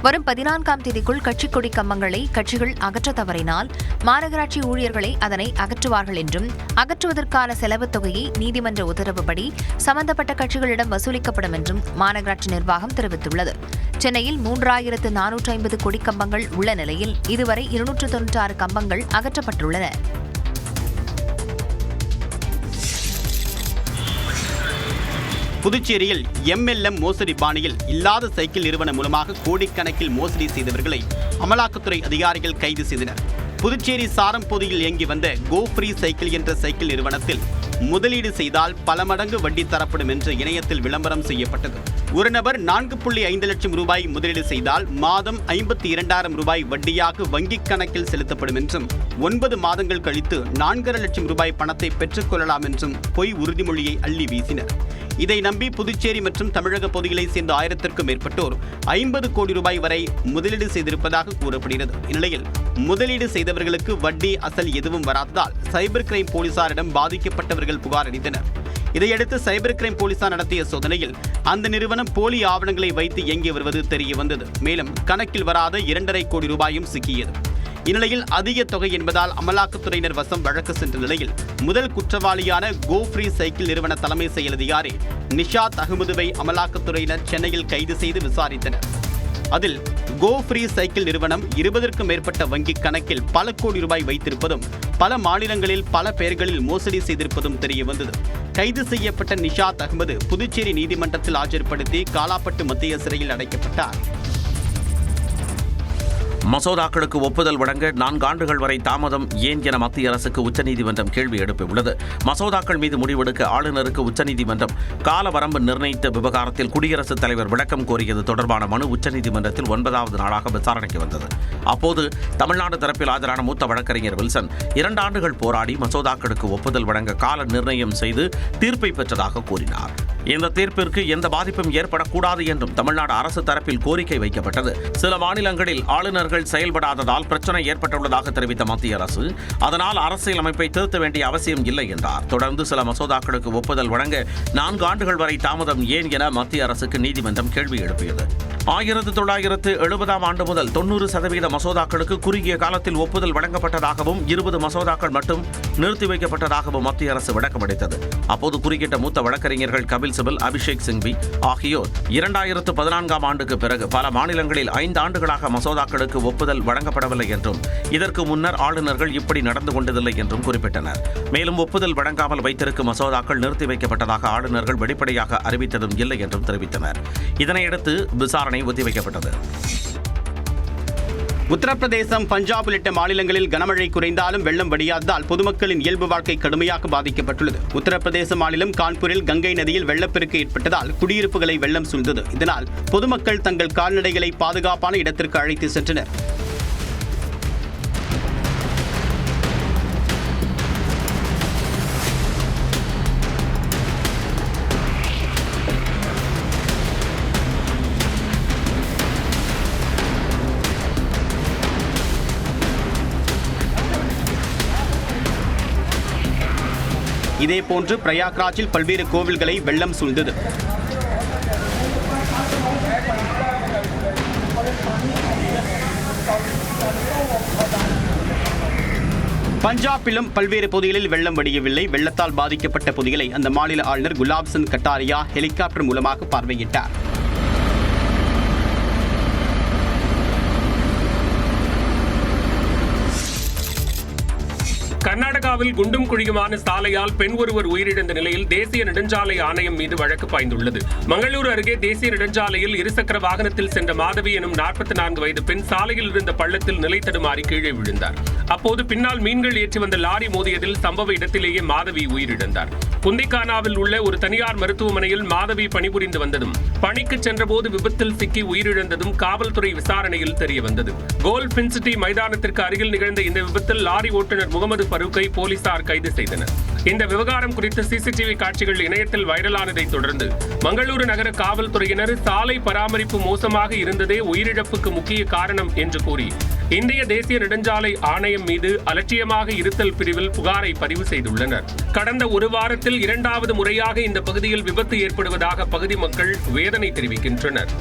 Speaker 1: வரும் 14ஆம் தேதிக்குள் கட்சி கொடி கம்பங்களை கட்சிகள் அகற்ற தவறினால் மாநகராட்சி ஊழியர்களை அதனை அகற்றுவார்கள் என்றும் அகற்றுவதற்கான செலவுத் தொகையை நீதிமன்ற உத்தரவுப்படி சம்பந்தப்பட்ட கட்சிகளிடம் வசூலிக்கப்படும் என்றும் மாநகராட்சி நிர்வாகம் தெரிவித்துள்ளது. சென்னையில் 3450 கொடி கம்பங்கள் உள்ள நிலையில் இதுவரை 296 கம்பங்கள் அகற்றப்பட்டுள்ளன.
Speaker 6: புதுச்சேரியில் MLM மோசடி பாணியில் இல்லாத சைக்கிள் நிறுவனம் மூலமாக கோடிக்கணக்கில் மோசடி செய்தவர்களை அமலாக்கத்துறை அதிகாரிகள் கைது செய்தனர். புதுச்சேரி சாரம்பொதியில் இயங்கி வந்த கோ ஃப்ரீ சைக்கிள் என்ற சைக்கிள் நிறுவனத்தில் முதலீடு செய்தால் பல மடங்கு வட்டி தரப்படும் என்று இணையத்தில் விளம்பரம் செய்யப்பட்டது. ஒரு நபர் 4.5 லட்சம் ரூபாய் முதலீடு செய்தால் மாதம் 52,000 ரூபாய் வட்டியாக வங்கிக் கணக்கில் செலுத்தப்படும் என்றும் 9 மாதங்கள் கழித்து 4.5 லட்சம் ரூபாய் பணத்தை பெற்றுக்கொள்ளலாம் என்றும் பொய் உறுதிமொழியை அள்ளி வீசினர். இதை நம்பி புதுச்சேரி மற்றும் தமிழக பகுதிகளைச் சேர்ந்த 1000க்கும் மேற்பட்டோர் 50 கோடி ரூபாய் வரை முதலீடு செய்திருப்பதாக கூறப்படுகிறது. இந்நிலையில் முதலீடு செய்தவர்களுக்கு வட்டி அசல் எதுவும் வராததால் சைபர் கிரைம் போலீசாரிடம் பாதிக்கப்பட்டவர்கள் புகார் அளித்தனர். இதையடுத்து சைபர் கிரைம் போலீசார் நடத்திய சோதனையில் அந்த நிறுவனம் போலி ஆவணங்களை வைத்து இயங்கி வருவது தெரிய வந்தது. மேலும் கணக்கில் வராத 2.5 கோடி ரூபாயும் சிக்கியது. இந்நிலையில் அதிக தொகை என்பதால் அமலாக்கத்துறையினர் வசம் வழக்கு சென்ற நிலையில் முதல் குற்றவாளியான கோ ஃப்ரீ சைக்கிள் நிறுவன தலைமை செயல் அதிகாரி நிஷாத் அகமதுவை அமலாக்கத்துறையினர் சென்னையில் கைது செய்து விசாரித்தனர். அதில் கோ ஃப்ரீ சைக்கிள் நிறுவனம் 20க்கும் மேற்பட்ட வங்கிக் கணக்கில் பல கோடி ரூபாய் வைத்திருப்பதும் பல மாநிலங்களில் பல பெயர்களில் மோசடி செய்திருப்பதும் தெரிய வந்தது. கைது செய்யப்பட்ட நிஷாத் அகமது புதுச்சேரி நீதிமன்றத்தில் ஆஜர்படுத்தி காலாப்பட்டு மத்திய சிறையில் அடைக்கப்பட்டார்.
Speaker 4: மசோதாக்களுக்கு ஒப்புதல் வழங்க 4 ஆண்டுகள் வரை தாமதம் ஏன் என மத்திய அரசுக்கு உச்சநீதிமன்றம் கேள்வி எழுப்பியுள்ளது. மசோதாக்கள் மீது முடிவெடுக்க ஆளுநருக்கு உச்சநீதிமன்றம் கால வரம்பு நிர்ணயித்த விவகாரத்தில் குடியரசுத் தலைவர் விளக்கம் கோரியது தொடர்பான மனு உச்சநீதிமன்றத்தில் 9வது நாளாக விசாரணைக்கு வந்தது. அப்போது தமிழ்நாடு தரப்பில் ஆஜரான மூத்த வழக்கறிஞர் வில்சன் 2 ஆண்டுகள் போராடி மசோதாக்களுக்கு ஒப்புதல் வழங்க கால நிர்ணயம் செய்து தீர்ப்பை பெற்றதாக கூறினார். இந்த தீர்ப்பிற்கு எந்த பாதிப்பும் ஏற்படக்கூடாது என்றும் தமிழ்நாடு அரசு தரப்பில் கோரிக்கை வைக்கப்பட்டது. சில மாநிலங்களில் ஆளுநர்கள் செயல்படாததால் பிரச்சனை ஏற்பட்டுள்ளதாக தெரிவித்த மத்திய அரசு அதனால் அரசியல் அமைப்பை திருத்த வேண்டிய அவசியம் இல்லை என்றார். தொடர்ந்து சில மசோதாக்களுக்கு ஒப்புதல் வழங்க 4 ஆண்டுகள் வரை தாமதம் ஏன் என மத்திய அரசுக்கு நீதிமன்றம் கேள்வி எழுப்பியது. 1970ஆம் ஆண்டு முதல் 90% மசோதாக்களுக்கு குறுகிய காலத்தில் ஒப்புதல் வழங்கப்பட்டதாகவும் 20 மசோதாக்கள் மட்டும் நிறுத்தி வைக்கப்பட்டதாகவும் மத்திய அரசு விளக்கமளித்தது. அப்போது குறுக்கிட்ட மூத்த வழக்கறிஞர்கள் கபில் சிபல், அபிஷேக் சிங்வி ஆகியோர் 2014ஆம் ஆண்டுக்கு பிறகு பல மாநிலங்களில் 5 ஆண்டுகளாக மசோதாக்களுக்கு ஒப்புதல் வழங்கப்படவில்லை என்றும் இதற்கு முன்னர் ஆளுநர்கள் இப்படி நடந்து கொண்டதில்லை என்றும் குறிப்பிட்டனர். மேலும் ஒப்புதல் வழங்காமல் வைத்திருக்கும் மசோதாக்கள் நிறுத்தி வைக்கப்பட்டதாக ஆளுநர்கள் வெளிப்படையாக அறிவித்ததும் இல்லை என்றும் தெரிவித்தனர். இதனையடுத்து விசாரணை ஒத்திவைக்கப்பட்டது.
Speaker 6: உத்தரப்பிரதேசம், பஞ்சாப் உள்ளிட்ட மாநிலங்களில் கனமழை குறைந்தாலும் வெள்ளம் வடியாததால் பொதுமக்களின் இயல்பு வாழ்க்கை கடுமையாக பாதிக்கப்பட்டுள்ளது. உத்தரப்பிரதேச மாநிலம் கான்பூரில் கங்கை நதியில் வெள்ளப்பெருக்கு ஏற்பட்டதால் குடியிருப்புகளை வெள்ளம் சூழ்ந்தது. இதனால் பொதுமக்கள் தங்கள் கால்நடைகளை பாதுகாப்பான இடத்திற்கு அழைத்து சென்றனர். இதேபோன்று பிரயாக்ராஜில் பல்வேறு கோவில்களை வெள்ளம் சூழ்ந்தது. பஞ்சாபிலும் பல்வேறு பகுதிகளில் வெள்ளம் வடியவில்லை. வெள்ளத்தால் பாதிக்கப்பட்ட பகுதிகளை அந்த மாநில ஆளுநர் குலாப்சந்த் கட்டாரியா ஹெலிகாப்டர் மூலமாக பார்வையிட்டார்.
Speaker 2: கர்நாடக கர்நாடகாவில் குண்டும் குழியுமான சாலையால் பெண் ஒருவர் உயிரிழந்த நிலையில் தேசிய நெடுஞ்சாலை ஆணையம் மீது வழக்கு பாய்ந்துள்ளது. மங்களூரு அருகே தேசிய நெடுஞ்சாலையில் இருசக்கர வாகனத்தில் சென்ற மாதவி எனும் 44 வயது பெண் சாலையில் இருந்த பள்ளத்தில் நிலை தடுமாறி கீழே விழுந்தார். அப்போது பின்னால் மீன்கள் ஏற்றி வந்த லாரி மோதியதில் சம்பவ இடத்திலேயே மாதவி உயிரிழந்தார். குந்திகானாவில் உள்ள ஒரு தனியார் மருத்துவமனையில் மாதவி பணிபுரிந்து வந்ததும் பணிக்கு சென்றபோது விபத்தில் சிக்கி உயிரிழந்ததும் காவல்துறை விசாரணையில் தெரியவந்தது. கோல் பின்சிட்டி மைதானத்திற்கு அருகில் நிகழ்ந்த இந்த விபத்தில் லாரி ஓட்டுநர் முகமது ஃபரூக்கை போலீசார் கைது செய்தனர். இந்த விவகாரம் குறித்து சிசிடிவி காட்சிகள் இணையத்தில் வைரலானதை தொடர்ந்து மங்களூரு நகர காவல்துறையினர் சாலை பராமரிப்பு மோசமாக இருந்ததே உயிரிழப்புக்கு முக்கிய காரணம் என்று கூறி இந்திய தேசிய நெடுஞ்சாலை ஆணையம் மீது அலட்சியமாக இருத்தல் பிரிவில் புகாரை பதிவு செய்துள்ளனர். கடந்த ஒரு வாரத்தில் 2வது முறையாக இந்த பகுதியில் விபத்து ஏற்படுவதாக பகுதி மக்கள் வேதனை தெரிவிக்கின்றனர்.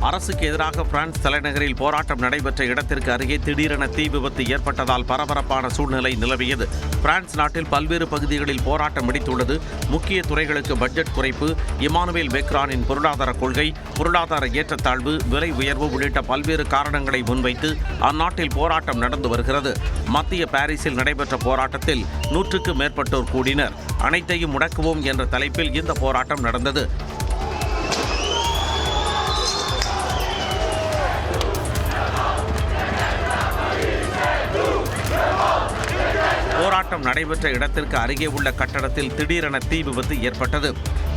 Speaker 4: அரசுக்கு எதிராக பிரான்ஸ் தலைநகரில் போராட்டம் நடைபெற்ற இடத்திற்கு அருகே திடீரென தீ விபத்து ஏற்பட்டதால் பரபரப்பான சூழ்நிலை நிலவியது. பிரான்ஸ் நாட்டில் பல்வேறு பகுதிகளில் போராட்டம் வெடித்துள்ளது. முக்கிய துறைகளுக்கு பட்ஜெட் குறைப்பு, இமானுவேல் மேக்ரானின் பொருளாதார கொள்கை, பொருளாதார ஏற்றத்தாழ்வு, விலை உயர்வு உள்ளிட்ட பல்வேறு காரணங்களை முன்வைத்து அந்நாட்டில் போராட்டம் நடந்து வருகிறது. மத்திய பாரிஸில் நடைபெற்ற போராட்டத்தில் 100க்கும் மேற்பட்டோர் கூடினர். அனைத்தையும் முடக்குவோம் என்ற தலைப்பில் இந்த போராட்டம் நடந்தது. போராட்டம் நடைபெற்ற இடத்திற்கு அருகே உள்ள கட்டடத்தில் திடீரென தீ விபத்து ஏற்பட்டது.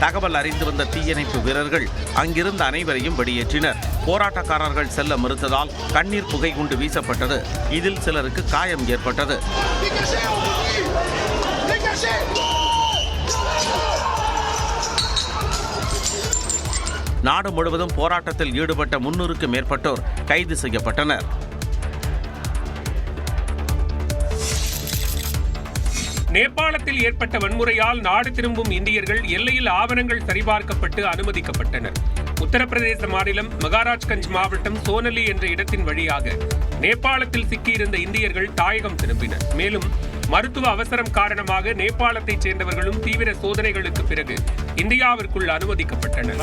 Speaker 4: தகவல் அறிந்து வந்த தீயணைப்பு வீரர்கள் அங்கிருந்த அனைவரையும் வெளியேற்றினர். போராட்டக்காரர்கள் செல்ல மறுத்ததால் கண்ணீர் புகை குண்டு வீசப்பட்டது. இதில் சிலருக்கு காயம் ஏற்பட்டது. நாடு முழுவதும் போராட்டத்தில் ஈடுபட்ட 300க்கும் மேற்பட்டோர் கைது செய்யப்பட்டனர்.
Speaker 2: நேபாளத்தில் ஏற்பட்ட வன்முறையால் நாடு திரும்பும் இந்தியர்கள் எல்லையில் ஆவணங்கள் சரிபார்க்கப்பட்டு அனுமதிக்கப்பட்டனர். உத்தரப்பிரதேச மாநிலம் மகாராஜ்கஞ்ச் மாவட்டம் சோனலி என்ற இடத்தின் வழியாக நேபாளத்தில் சிக்கியிருந்த இந்தியர்கள் தாயகம் திரும்பினர். மேலும் மருத்துவ அவசரம் காரணமாக நேபாளத்தைச் சேர்ந்தவர்களும் தீவிர சோதனைகளுக்கு பிறகு இந்தியாவிற்குள் அனுமதிக்கப்பட்டனர்.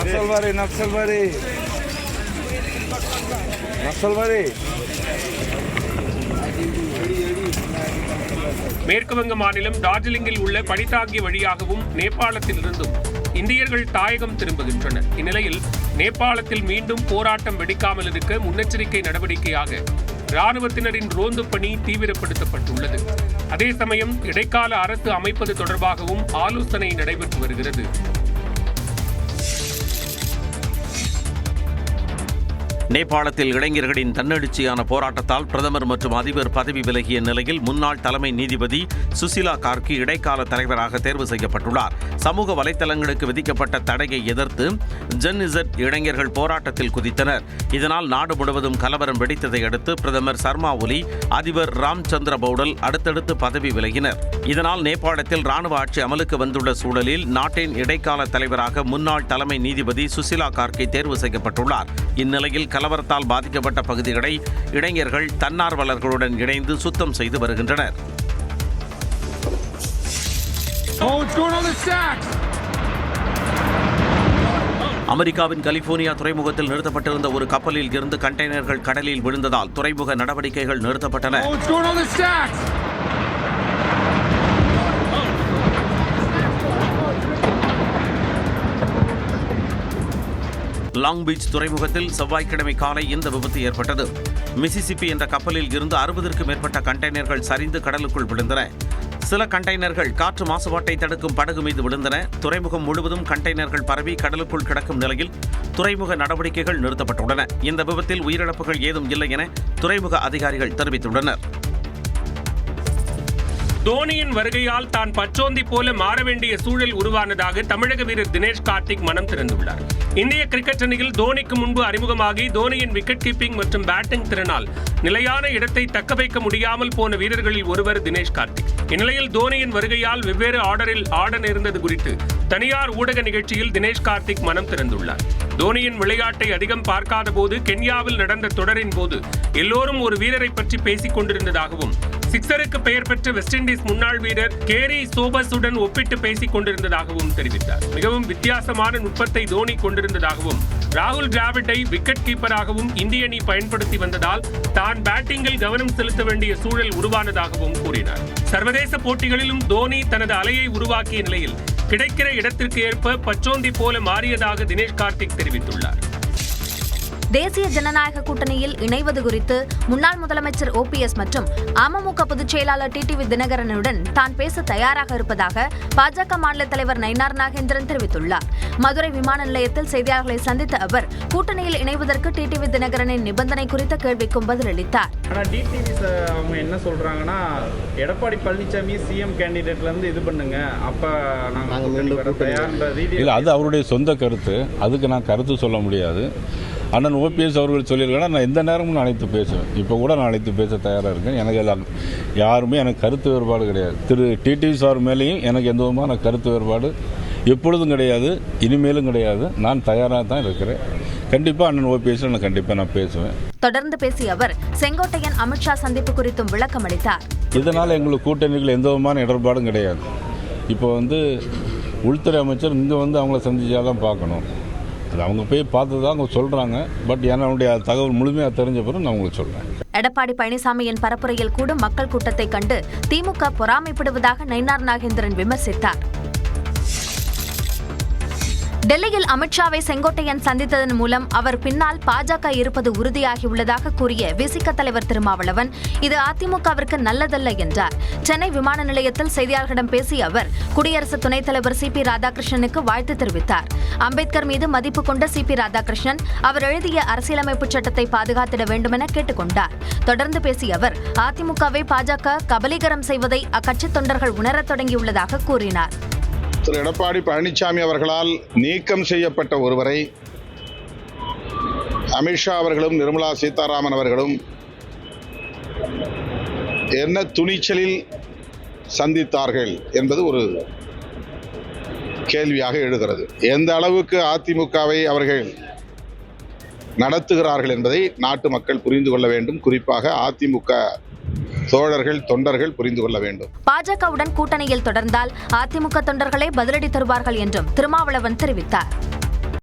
Speaker 2: மேற்குவங்க மாநிலம் டார்ஜிலிங்கில் உள்ள பனிதாங்கி வழியாகவும் நேபாளத்தில் இருந்தும் இந்தியர்கள் தாயகம் திரும்புகின்றனர். இந்நிலையில் நேபாளத்தில் மீண்டும் போராட்டம் வெடிக்காமல் இருக்க முன்னெச்சரிக்கை நடவடிக்கையாக ராணுவத்தினரின் ரோந்து பணி தீவிரப்படுத்தப்பட்டுள்ளது. அதே சமயம் இடைக்கால அரசு அமைப்பது தொடர்பாகவும் ஆலோசனை நடைபெற்று வருகிறது.
Speaker 4: நேபாளத்தில் இளைஞர்களின் தன்னெழுச்சியான போராட்டத்தால் பிரதமர் மற்றும் அதிபர் பதவி விலகிய நிலையில் முன்னாள் தலைமை நீதிபதி சுசிலா கார்கி இடைக்கால தலைவராக தேர்வு செய்யப்பட்டுள்ளார். சமூக வலைதளங்களுக்கு விதிக்கப்பட்ட தடையை எதிர்த்து ஜென்-இசட் இளைஞர்கள் போராட்டத்தில் குதித்தனர். இதனால் நாடு முழுவதும் கலவரம் வெடித்ததை அடுத்து பிரதமர் சர்மா ஒலி, அதிபர் ராம்சந்திர பௌடல் அடுத்தடுத்து பதவி விலகினர். இதனால் நேபாளத்தில் ராணுவ ஆட்சி அமலுக்கு வந்துள்ள சூழலில் நாட்டின் இடைக்கால தலைவராக முன்னாள் தலைமை நீதிபதி சுசிலா கார்கி தேர்வு செய்யப்பட்டுள்ளார். இந்நிலையில் கலவரத்தால் பாதிக்கப்பட்ட பகுதிகளை இளைஞர்கள் தன்னார்வலர்களுடன் இணைந்து சுத்தம் செய்து வருகின்றனர். அமெரிக்காவின் கலிபோர்னியா துறைமுகத்தில் நிறுத்தப்பட்டிருந்த ஒரு கப்பலில் இருந்து கண்டெய்னர்கள் கடலில் விழுந்ததால் துறைமுக நடவடிக்கைகள் நிறுத்தப்பட்டன. லாங் பீச் துறைமுகத்தில் செவ்வாய்க்கிழமை காலை இந்த விபத்து ஏற்பட்டது. மிசிசிப்பி என்ற கப்பலில் இருந்து 60க்கும் மேற்பட்ட கண்டெய்னர்கள் சரிந்து கடலுக்குள் விழுந்தன. சில கண்டெய்னர்கள் காற்று மாசுபாட்டை தடுக்கும் படகு மீது விழுந்தன. துறைமுகம் முழுவதும் கண்டெய்னர்கள் பரவி கடலுக்குள் கிடக்கும் நிலையில் துறைமுக நடவடிக்கைகள் நிறுத்தப்பட்டுள்ளன. இந்த விபத்தில் உயிரிழப்புகள் ஏதும் இல்லை என துறைமுக அதிகாரிகள் தெரிவித்துள்ளனர்.
Speaker 2: தோனியின் வருகையால் தான் பச்சோந்தி போல மாற வேண்டிய சூழல் உருவானதாக தமிழக வீரர் தினேஷ் கார்த்திக் மனம் திறந்துள்ளார். இந்திய கிரிக்கெட் அணியில் தோனிக்கு முன்பு அறிமுகமாகி தோனியின் விக்கெட் கீப்பிங் மற்றும் பேட்டிங் திறனால் நிலையான இடத்தை தக்க வைக்க முடியாமல் போன வீரர்களில் ஒருவர் தினேஷ் கார்த்திக். இந்நிலையில் தோனியின் வருகையால் வெவ்வேறு ஆர்டரில் ஆட நேர்ந்தது குறித்து தனியார் ஊடக நிகழ்ச்சியில் தினேஷ் கார்த்திக் மனம் திறந்துள்ளார். தோனியின் விளையாட்டை அதிகம் பார்க்காத போது கென்யாவில் நடந்த தொடரின் போது எல்லோரும் ஒரு வீரரை பற்றி பேசிக் கொண்டிருந்ததாகவும் சிக்ஸருக்கு பெயர் பெற்ற வெஸ்ட் இண்டீஸ் முன்னாள் வீரர் கேரி சோபர்ஸுடன் ஒப்பிட்டு பேசிக் கொண்டிருந்ததாகவும் தெரிவித்தார். மிகவும் வித்தியாசமான நுட்பத்தை தோனி கொண்டிருந்ததாகவும், ராகுல் டிராவிட்டை விக்கெட் கீப்பராகவும் இந்திய அணி பயன்படுத்தி வந்ததால் தான் பேட்டிங்கில் கவனம் செலுத்த வேண்டிய சூழல் உருவானதாகவும் கூறினார். சர்வதேச போட்டிகளிலும் தோனி தனது அலையை உருவாக்கிய நிலையில் கிடைக்கிற இடத்திற்கு ஏற்ப பச்சோந்தி போல மாறியதாக தினேஷ் கார்த்திக் தெரிவித்துள்ளார்.
Speaker 12: தேசிய ஜனநாயக கூட்டணியில் இணைவது குறித்து முன்னாள் முதலமைச்சர் OPS மற்றும் அமமுக பொதுச் செயலாளர் டிடிவி தினகரனுடன் தான் பேச தயாராக இருப்பதாக பாஜக மாநில தலைவர் நயினார் நாகேந்திரன் தெரிவித்துள்ளார். மதுரை விமான நிலையத்தில் செய்தியாளர்களை சந்தித்த அவர் கூட்டணியில் இணைவதற்கு டிடிவி தினகரனின் நிபந்தனை குறித்த கேள்விக்கும் பதிலளித்தார்.
Speaker 5: அவங்க என்ன சொல்றாங்கன்னா, எடப்பாடி பழனிசாமி சிஎம் கேண்டிடேட்ல இருந்து இது பண்ணுங்க, அப்ப
Speaker 7: இல்ல, அது அவருடைய சொந்த கருத்து. அதுக்கு நான் கருத்து சொல்ல முடியாது. அண்ணன் OPS அவர்கள் சொல்லியிருக்காங்கன்னா நான் எந்த நேரமும் அழைத்து பேசுவேன். இப்போ கூட நான் அழைத்து பேச தயாராக இருக்கேன். எனக்கு எல்லாம் யாருமே எனக்கு கருத்து வேறுபாடு கிடையாது. திரு டிடிவி சார் மேலேயும் எனக்கு எந்த விதமான கருத்து வேறுபாடு எப்பொழுதும் கிடையாது, இனிமேலும் கிடையாது. நான் தயாராக தான் இருக்கிறேன். கண்டிப்பாக அண்ணன் OPS நான் பேசுவேன்.
Speaker 12: தொடர்ந்து பேசிய அவர் செங்கோட்டையன் அமித்ஷா சந்திப்பு குறித்தும் விளக்கம் அளித்தார்.
Speaker 7: இதனால் எங்களுக்கு கூட்டணிகள் எந்த விதமான இடர்பாடும் கிடையாது. இப்போ உள்துறை அமைச்சர் இங்கே அவங்கள சந்திச்சாதான் பார்க்கணும். அது அவங்க போய் பார்த்து தான் அவங்க சொல்கிறாங்க. பட் என்னுடைய தகவல் முழுமையாக தெரிஞ்ச பிறகு நான் உங்களுக்கு சொல்கிறேன்.
Speaker 12: எடப்பாடி பழனிசாமியின் பரப்புரையில் கூடும் மக்கள் கூட்டத்தை கண்டு திமுக பொறாமைப்படுவதாக நயினார் நாகேந்திரன் விமர்சித்தார். டெல்லியில் அமித்ஷாவை செங்கோட்டையன் சந்தித்ததன் மூலம் அவர் பின்னால் பாஜக இருப்பது உறுதியாகியுள்ளதாக கூறிய விசிக தலைவர் திருமாவளவன் இது அதிமுகவிற்கு நல்லதல்ல என்றார். சென்னை விமான நிலையத்தில் செய்தியாளர்களிடம் பேசிய அவர் குடியரசு துணைத் தலைவர் CP ராதாகிருஷ்ணனுக்கு வாழ்த்து தெரிவித்தார். அம்பேத்கர் மீது மதிப்பு கொண்ட CP ராதாகிருஷ்ணன் அவர் எழுதிய அரசியலமைப்பு சட்டத்தை பாதுகாத்திட வேண்டும் என கேட்டுக் கொண்டார். தொடர்ந்து பேசிய அவர் அதிமுகவை பாஜக கபலீகரம் செய்வதை அக்கட்சி தொண்டர்கள் உணரத் தொடங்கியுள்ளதாக கூறினார்.
Speaker 21: திரு எடப்பாடி பழனிசாமி அவர்களால் நீக்கம் செய்யப்பட்ட ஒருவரை அமித்ஷா அவர்களும் நிர்மலா சீதாராமன் அவர்களும் என்ன துணிச்சலில் சந்தித்தார்கள் என்பது ஒரு கேள்வியாக எழுகிறது. எந்த அளவுக்கு அதிமுகவை அவர்கள் நடத்துகிறார்கள் என்பதை நாட்டு மக்கள் புரிந்து கொள்ள வேண்டும். குறிப்பாக அதிமுக தோழர்கள், தொண்டர்கள் புரிந்து கொள்ள வேண்டும்.
Speaker 12: பாஜகவுடன் கூட்டணியில் தொடர்ந்தால் அதிமுக தொண்டர்களே பதிலடி தருவார்கள் என்றும் திருமாவளவன் தெரிவித்தார்.